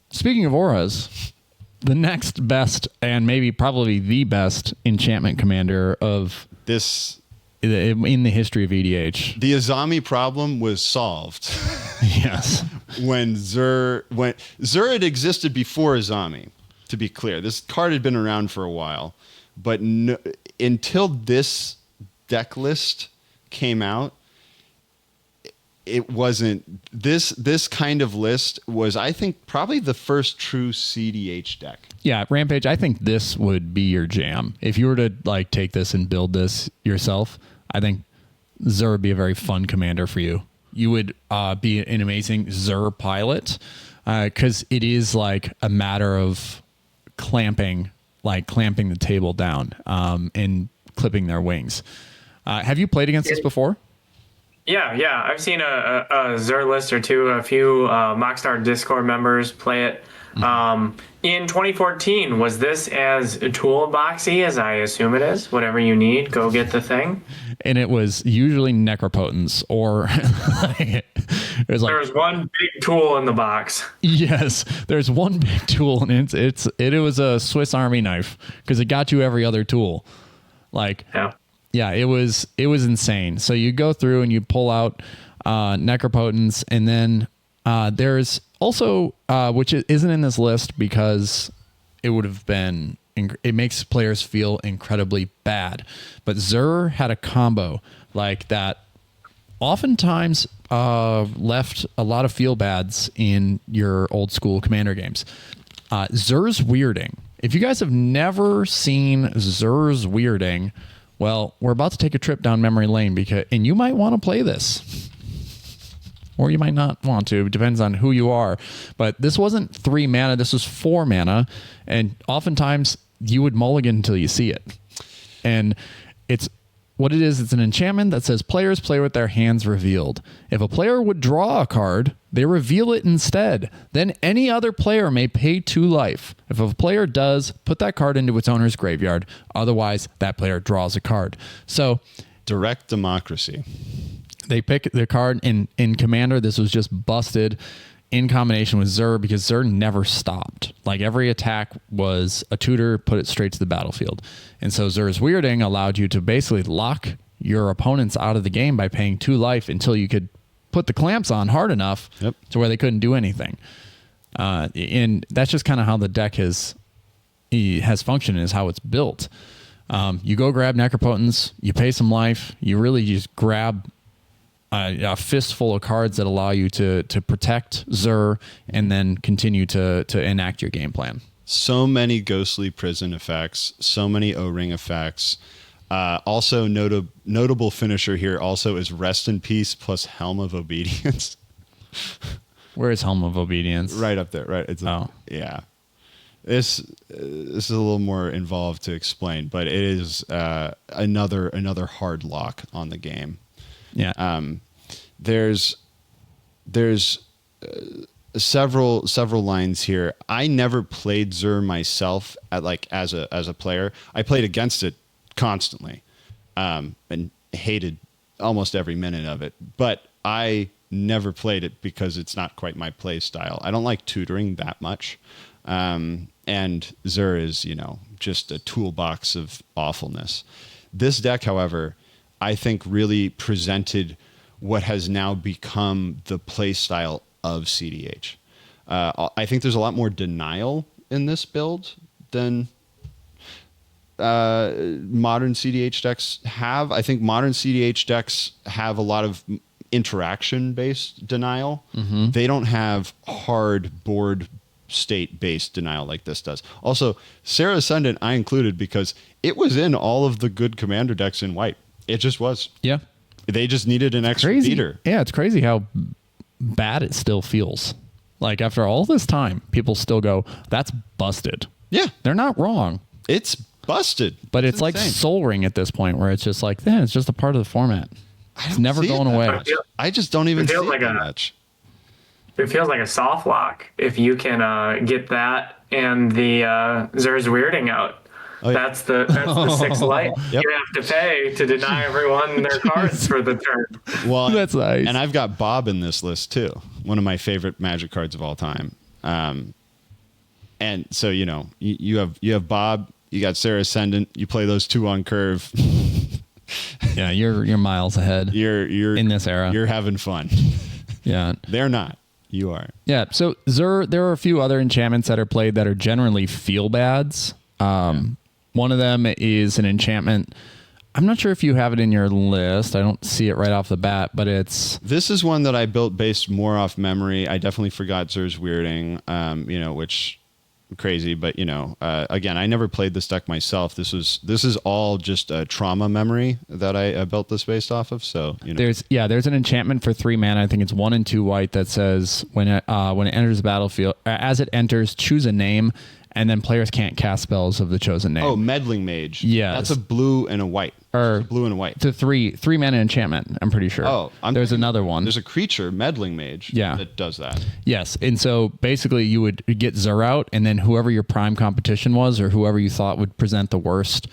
Speaking of auras, the next best and maybe probably the best enchantment commander of this in the history of EDH. The Azami problem was solved. Yes. when Zur had existed before Azami, to be clear. This card had been around for a while, but until this deck list came out, it wasn't this kind of list was, I think, probably the first true CDH deck. Yeah, Rampage, I think this would be your jam. If you were to take this and build this yourself, I think Zur would be a very fun commander for you. You would be an amazing Zur pilot because it is like a matter of clamping the table down and clipping their wings. Have you played against this before? Yeah. I've seen a Zur list or two. A few MoxStars Discord members play it. In 2014, was this as toolboxy as I assume it is? Whatever you need, go get the thing. And it was usually Necropotence or it was like there's one big tool in the box. Yes, there's one big tool, and it was a Swiss Army knife because it got you every other tool. Yeah, it was insane. So you go through and you pull out Necropotence, and then there's also which isn't in this list because it would have been. It makes players feel incredibly bad, but Zur had a combo like that. Oftentimes left a lot of feel bads in your old school commander games. Zur's Weirding. If you guys have never seen Zur's Weirding, well, we're about to take a trip down memory lane and you might want to play this. Or you might not want to. It depends on who you are. But this wasn't 3 mana. This was 4 mana. And oftentimes you would mulligan until you see it. And it's an enchantment that says players play with their hands revealed. If a player would draw a card, they reveal it instead. Then any other player may pay 2 life. If a player does, put that card into its owner's graveyard. Otherwise, that player draws a card. So, direct democracy. They pick the card in Commander. This was just busted. in combination with Zur, because Zur never stopped. Like every attack was a tutor, put it straight to the battlefield. And so Zur's Weirding allowed you to basically lock your opponents out of the game by paying 2 life until you could put the clamps on hard enough to where they couldn't do anything. And that's just kind of how the deck has functioned, is how it's built. You go grab Necropotence, you pay some life, you really just grab a fistful of cards that allow you to protect Zur and then continue to enact your game plan. So many Ghostly Prison effects, so many O-Ring effects. Also notable finisher here also is Rest in Peace plus Helm of Obedience. Where is Helm of Obedience? Right up there, right? Yeah. This is a little more involved to explain, but it is another hard lock on the game. Yeah. There's several lines here. I never played Zur myself as a player. I played against it constantly, and hated almost every minute of it. But I never played it because it's not quite my play style. I don't like tutoring that much. And Zur is, just a toolbox of awfulness. This deck, however, I think really presented what has now become the play style of CDH. I think there's a lot more denial in this build than modern CDH decks have. I think modern CDH decks have a lot of interaction-based denial. Mm-hmm. They don't have hard board state-based denial like this does. Also, Serra Ascendant I included because it was in all of the good commander decks in white. It just was. Yeah. They just needed an extra beater. Yeah, it's crazy how bad it still feels. Like after all this time, people still go, that's busted. Yeah. They're not wrong. It's busted. But it's like Soul Ring at this point where it's just like, it's just a part of the format. It's never going away. I just don't even see it that much. It feels like a soft lock if you can get that and the Zur's Weirding out. Oh, yeah. That's the 6 light you have to pay to deny everyone their cards for the turn. Well, that's nice. And I've got Bob in this list too. One of my favorite Magic cards of all time. And so you have Bob. You got Serra Ascendant. You play those 2 on curve. Yeah, you're miles ahead. You're in this era. You're having fun. Yeah, they're not. You are. Yeah. So Zur, there are a few other enchantments that are played that are generally feel bads. One of them is an enchantment. I'm not sure if you have it in your list. I don't see it right off the bat, but this is one that I built based more off memory. I definitely forgot Zur's Weirding, which crazy, but again, I never played this deck myself. This is all just a trauma memory that I built this based off of. So there's an enchantment for 3 mana. I think it's 1 and 2 white that says when it enters the battlefield, as it enters, choose a name. And then players can't cast spells of the chosen name. Oh, Meddling Mage. Yeah, that's a blue and a white. Or blue and a white. It's a 3 mana enchantment. I'm pretty sure. Oh, there's another one. There's a creature, Meddling Mage. Yeah. That does that. Yes, and so basically you would get Zur out, and then whoever your prime competition was, or whoever you thought would present the worst,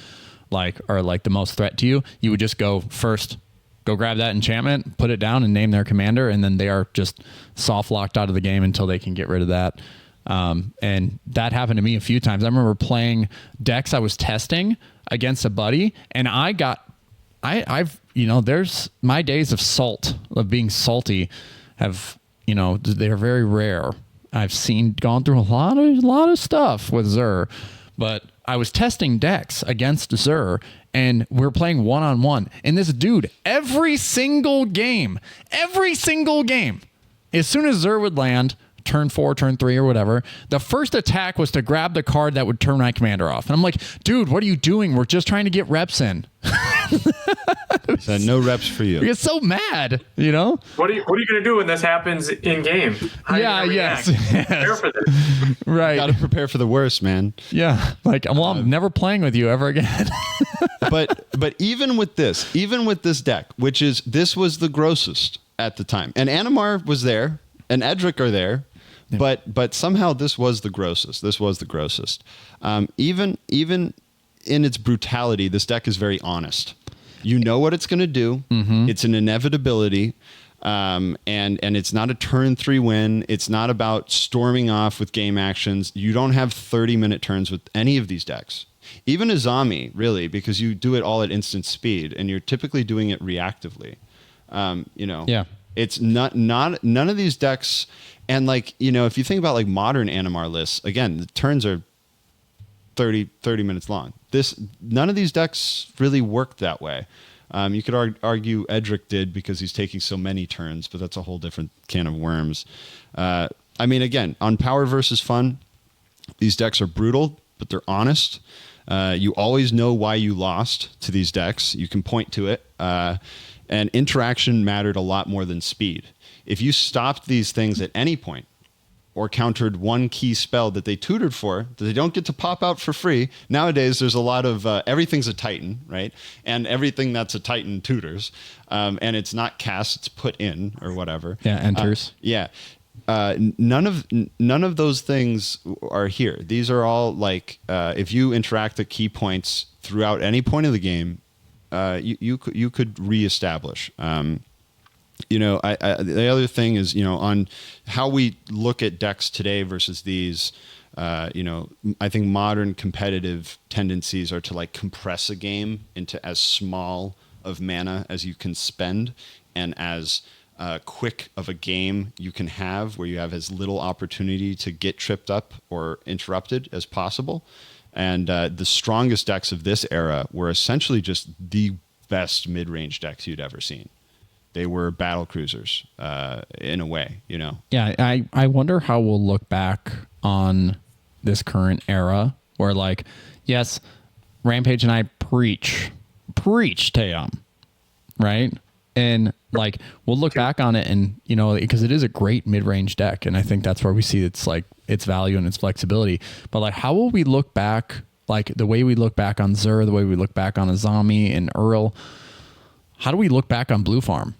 or the most threat to you, you would just go first. Go grab that enchantment, put it down, and name their commander, and then they are just soft locked out of the game until they can get rid of that. And that happened to me a few times. I remember playing decks I was testing against a buddy, and there's my days of being salty they're very rare. I've gone through a lot of stuff with Zur, but I was testing decks against Zur, and we're playing 1-on-1, and this dude, every single game, as soon as Zur would land, turn 4, turn 3, or whatever, the first attack was to grab the card that would turn my commander off. And I'm like, dude, what are you doing? We're just trying to get reps in. So no reps for you. We get so mad, What are you going to do when this happens in game? Yes. Prepare for this. Right. Got to prepare for the worst, man. Yeah. I'm never playing with you ever again. But even with this deck, this was the grossest at the time. And Animar was there, and Edric are there. Yeah. But somehow this was the grossest. Even in its brutality, this deck is very honest. You know what it's going to do. Mm-hmm. It's an inevitability. And it's not a turn 3 win. It's not about storming off with game actions. You don't have 30-minute turns with any of these decks. Even Azami, really, because you do it all at instant speed, and you're typically doing it reactively. Yeah. It's not none of these decks. And like, if you think about like modern Animar lists, again, the turns are 30 minutes long. None of these decks really work that way. You could argue Edric did because he's taking so many turns, but that's a whole different can of worms. Again, on power versus fun, these decks are brutal, but they're honest. You always know why you lost to these decks. You can point to it. And interaction mattered a lot more than speed. If you stopped these things at any point or countered one key spell that they tutored for, that they don't get to pop out for free. Nowadays, there's a lot of everything's a Titan, right? And everything that's a Titan tutors. And it's not cast, it's put in or whatever. Yeah, enters. None of those things are here. These are all like if you interact at key points throughout any point of the game, you could reestablish. The other thing is, on how we look at decks today versus these. I think modern competitive tendencies are to like compress a game into as small of mana as you can spend, and as quick of a game you can have, where you have as little opportunity to get tripped up or interrupted as possible. And the strongest decks of this era were essentially just the best mid-range decks you'd ever seen. They were battle cruisers in a way, Yeah, I wonder how we'll look back on this current era where, like, yes, Rampage and I preach Taeyam, right? And like, we'll look back on it and, because it is a great mid-range deck. And I think that's where we see its value and its flexibility. But like, how will we look back, like the way we look back on Zur, the way we look back on Azami and Earl? How do we look back on Blue Farm?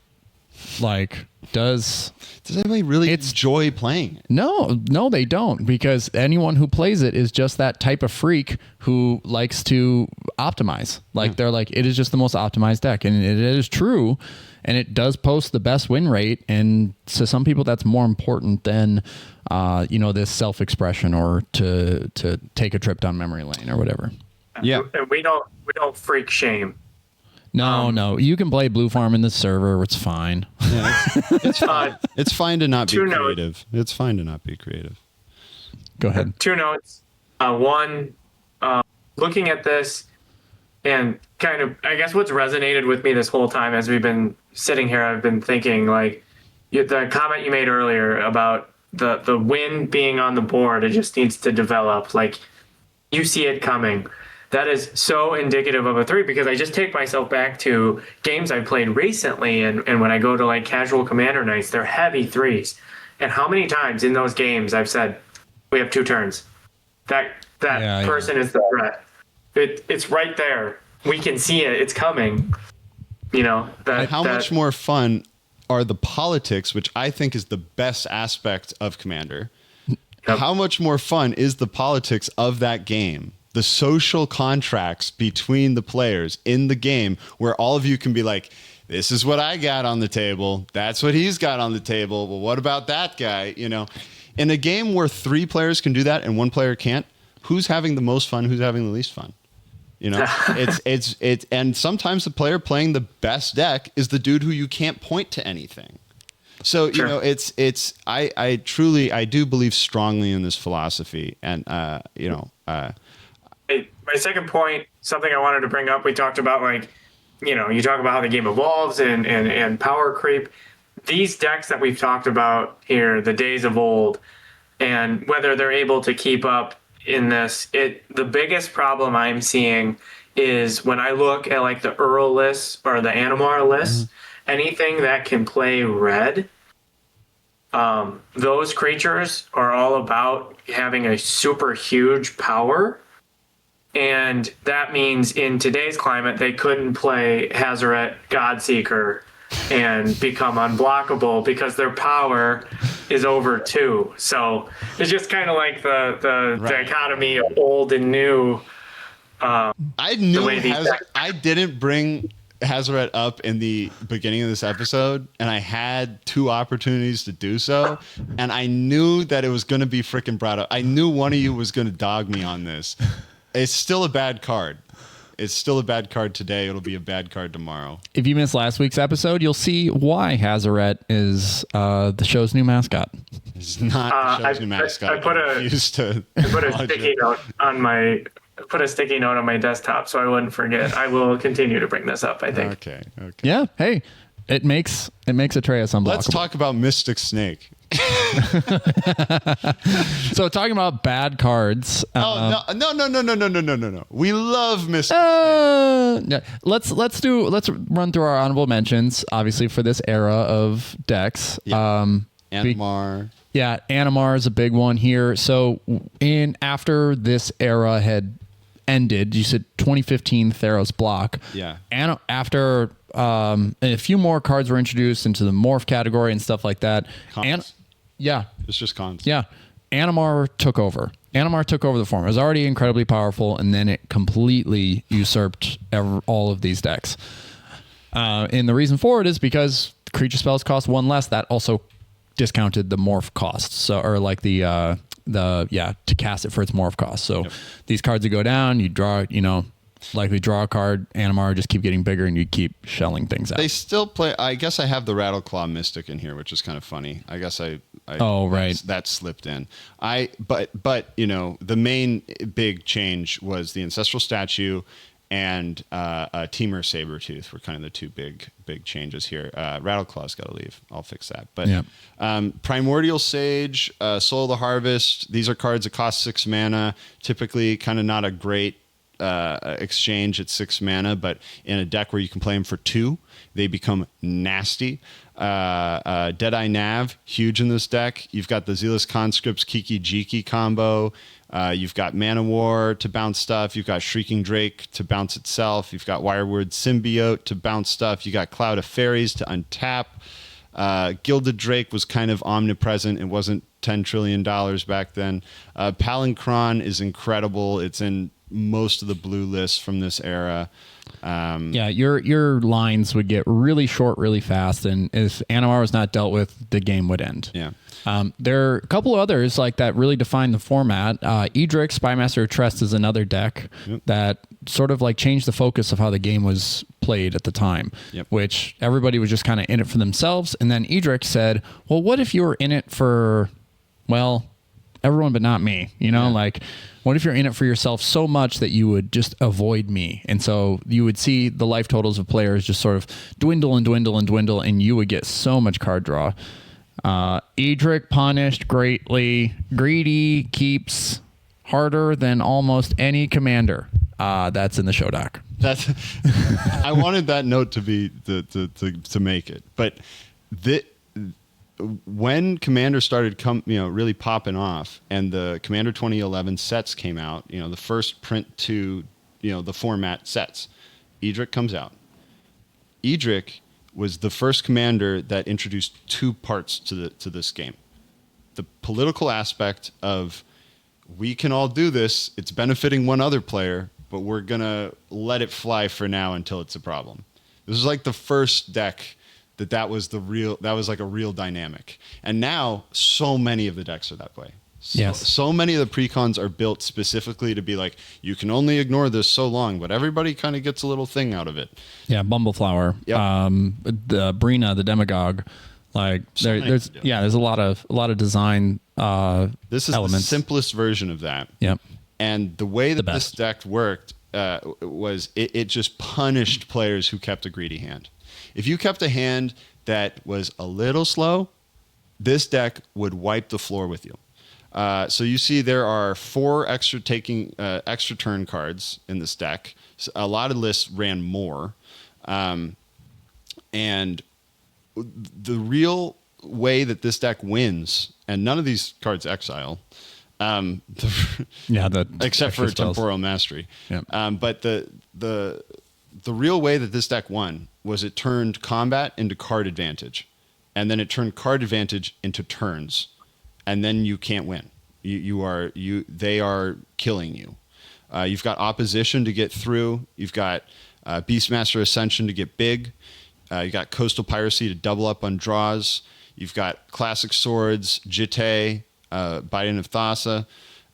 Like, does anybody really enjoy playing it? No, they don't, because anyone who plays it is just that type of freak who likes to optimize. Like, they're like, it is just the most optimized deck, and it is true, and it does post the best win rate. And to some people, that's more important than this self-expression or to take a trip down memory lane or whatever. Yeah, and we don't freak shame. No, you can play Blue Farm in the server. It's fine. Yeah, it's fine. It's fine to not be creative. It's fine to not be creative. Go ahead. 2 notes. One, looking at this and kind of, I guess what's resonated with me this whole time as we've been sitting here, I've been thinking, like, the comment you made earlier about the win being on the board, it just needs to develop. Like, you see it coming. That is so indicative of a 3, because I just take myself back to games I've played recently, and when I go to like casual commander nights, they're heavy 3s. And how many times in those games I've said, we have 2 turns. That person is the threat. It's right there. We can see it. It's coming. Much more fun are the politics, which I think is the best aspect of Commander. Yep. How much more fun is the politics of that game? The social contracts between the players in the game, where all of you can be like, this is what I got on the table. That's what he's got on the table. Well, what about that guy? In a game where 3 players can do that and 1 player can't, who's having the most fun? Who's having the least fun? It's and sometimes the player playing the best deck is the dude who you can't point to anything. So, sure. I truly do believe strongly in this philosophy. And, my second point, something I wanted to bring up, we talked about, like, you talk about how the game evolves and power creep. These decks that we've talked about here, the days of old, and whether they're able to keep up in this, the biggest problem I'm seeing is when I look at like the Earl lists or the Animar lists, anything that can play red, those creatures are all about having a super huge power. And that means in today's climate, they couldn't play Hazoret Godseeker and become unblockable because their power is over 2. So it's just kind of like the dichotomy of old and new. I didn't bring Hazaret up in the beginning of this episode, and I had 2 opportunities to do so, and I knew that it was going to be freaking brought up. I knew one of you was going to dog me on this. It's still a bad card. It's still a bad card today. It'll be a bad card tomorrow. If you missed last week's episode, you'll see why Hazaret is the show's new mascot. It's not the show's new mascot. I put a sticky note on my desktop so I wouldn't forget. I will continue to bring this up, I think. Okay. Yeah. Hey, it makes Atreus unblockable. Let's talk about Mystic Snake. So talking about bad cards. No. We love Mystic Snake. Yeah. Let's run through our honorable mentions, obviously, for this era of decks. Yeah. Animar. Yeah, Animar is a big one here. So after this era had ended, you said 2015 Theros block. Yeah. And after a few more cards were introduced into the morph category and stuff like that. Cons. Yeah. It's just cons. Yeah. Animar took over. Animar took over the form. It was already incredibly powerful, and then it completely usurped all of these decks. And the reason for it is because creature spells cost 1 less. That also discounted the morph costs. So, or like to cast it for its morph cost. So these cards would go down, you draw, likely draw a card, Animar just keep getting bigger, and you keep shelling things out. They still play. I guess I have the Rattleclaw Mystic in here, which is kind of funny. I guess I that slipped in. But the main big change was the Ancestral Statue and Temur Sabertooth were kind of the 2 big changes here. Rattleclaw's got to leave. I'll fix that. But Primordial Sage, Soul of the Harvest. These are cards that cost 6 mana. Typically, kind of not a great exchange at 6 mana, but in a deck where you can play them for 2, they become nasty. Deadeye Nav, huge in this deck. You've got the Zealous Conscripts Kiki Jiki combo. You've got Mana War to bounce stuff. You've got Shrieking Drake to bounce itself. You've got Wireword Symbiote to bounce stuff. You got Cloud of Fairies to untap. Gilded Drake was kind of omnipresent. It wasn't $10 trillion back then. Palinchron is incredible. It's in most of the blue lists from this era. Your lines would get really short really fast, and if Animar was not dealt with, the game would end. Yeah. There are a couple of others like that really define the format. Edric, Spymaster of Trest is another deck that sort of like changed the focus of how the game was played at the time, which everybody was just kind of in it for themselves. And then Edric said, well, what if you were in it for, everyone but not me? Like, what if you're in it for yourself so much that you would just avoid me? And so you would see the life totals of players just sort of dwindle and dwindle and dwindle, and you would get so much card draw. Edric punished greatly. Greedy keeps harder than almost any commander. That's in the show doc. I wanted that note to be to make it, but when Commander started really popping off, and the Commander 2011 sets came out, the first print to the format sets, Edric comes out. Edric was the first commander that introduced 2 parts to this game. The political aspect of, we can all do this, it's benefiting one other player, but we're gonna let it fly for now until it's a problem. This was like the first deck that was like a real dynamic. And now so many of the decks are that way. So many of the precons are built specifically to be like, you can only ignore this so long, but everybody kind of gets a little thing out of it. Yeah, Bumbleflower, the Brina, the Demagogue, like there's a lot of design this is elements. The simplest version of that. Yep. And the way that this deck worked was it just punished players who kept a greedy hand. If you kept a hand that was a little slow, this deck would wipe the floor with you. So you see there are 4 extra turn cards in this deck. So a lot of lists ran more. And the real way that this deck wins, and none of these cards exile, except for Temporal Mastery. Yep. But the real way that this deck won was it turned combat into card advantage, and then it turned card advantage into turns, and then you can't win. They are killing you. You've got opposition to get through. You've got Beastmaster Ascension to get big. You got Coastal Piracy to double up on draws. You've got Classic Swords, Jitte, Biden of Thassa,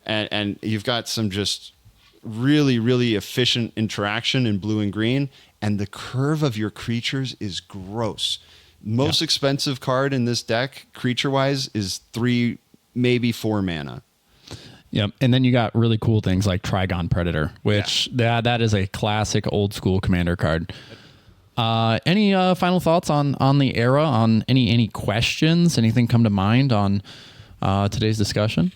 and you've got some just really, really efficient interaction in blue and green. And the curve of your creatures is gross. Most expensive card in this deck, creature-wise, is 3, maybe 4 mana. Yep. And then you got really cool things like Trigon Predator, which that is a classic old school commander card. Any final thoughts on the era, on any questions, anything come to mind on today's discussion?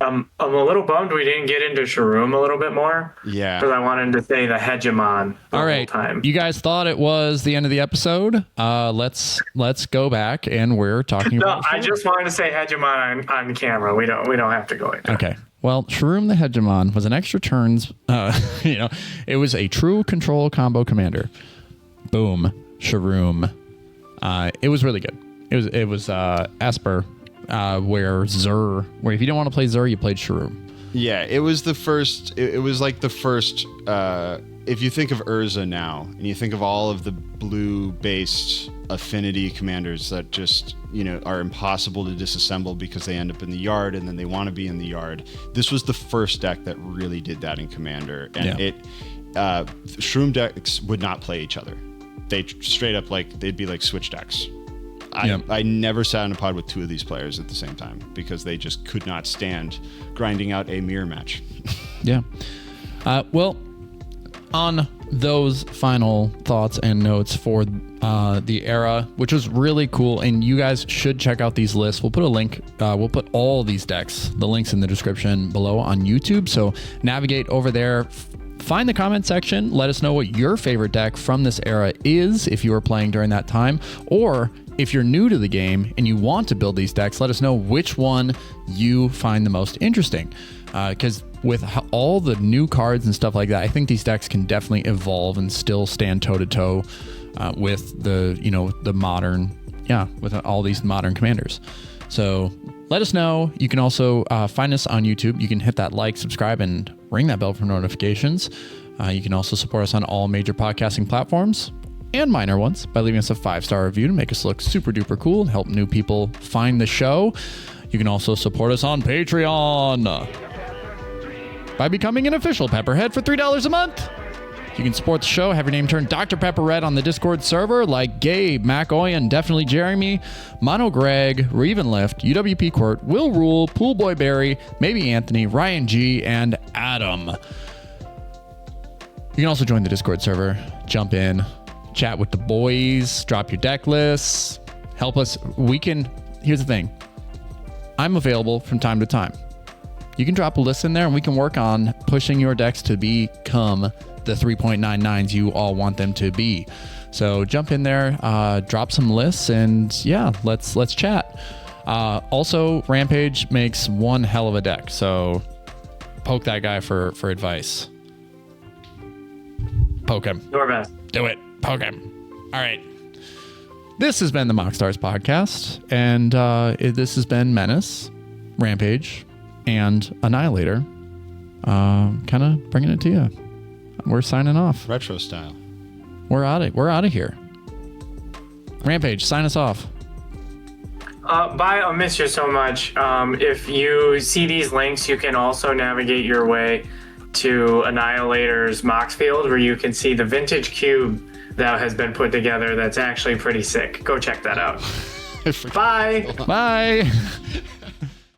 I'm a little bummed we didn't get into Shroom a little bit more. Yeah. Because I wanted to say the Hegemon the whole time. You guys thought it was the end of the episode. Let's go back, and we're talking about I just wanted to say Hegemon on camera. We don't have to go into it. Okay. Well, Shroom the Hegemon was an extra turns. It was a true control combo commander. Boom, Shroom. It was really good. It was Esper. Where if you didn't want to play Zur, you played Shroom. Yeah, it was the first. It was like the first. If you think of Urza now, and you think of all of the blue-based affinity commanders that just are impossible to disassemble because they end up in the yard and then they want to be in the yard. This was the first deck that really did that in Commander, and Shroom decks would not play each other. They straight up they'd be like switch decks. I never sat in a pod with 2 of these players at the same time because they just could not stand grinding out a mirror match. Yeah. Well, on those final thoughts and notes for the era, which was really cool, and you guys should check out these lists. We'll put a link. We'll put all these decks, the links in the description below on YouTube. So navigate over there. Find the comment section. Let us know what your favorite deck from this era is if you were playing during that time, or if you're new to the game and you want to build these decks, let us know which one you find the most interesting. Because with all the new cards and stuff like that, I think these decks can definitely evolve and still stand toe-to-toe with the modern, with all these modern commanders. So let us know. You can also find us on YouTube. You can hit that like, subscribe, and ring that bell for notifications. You can also support us on all major podcasting platforms and minor ones by leaving us a 5-star review to make us look super duper cool and help new people find the show. You can also support us on Patreon by becoming an official Pepperhead for $3 a month. You can support the show, have your name turned Dr. Pepper Red on the Discord server, like Gabe, Mac Oyen, Definitely Jeremy, Mono Greg, Reven Lift, UWP Court, Will Rule, Poolboy Barry, Maybe Anthony, Ryan G, and Adam. You can also join the Discord server, jump in, chat with the boys, drop your deck lists, help us. Here's the thing. I'm available from time to time. You can drop a list in there and we can work on pushing your decks to become the 3.99s you all want them to be. So jump in there, drop some lists, and let's chat. Also, Rampage makes one hell of a deck, so poke that guy for advice. Poke him. Your best. Do it. Poke him. All right. This has been the MoxStars podcast, and this has been Menace, Rampage, and Annihilator. Kind of bringing it to you. We're signing off. Retro style. We're out of here. Rampage, sign us off. Bye. I'll miss you so much. If you see these links, you can also navigate your way to Annihilator's Mox Field, where you can see the vintage cube that has been put together. That's actually pretty sick. Go check that out. Bye. Bye.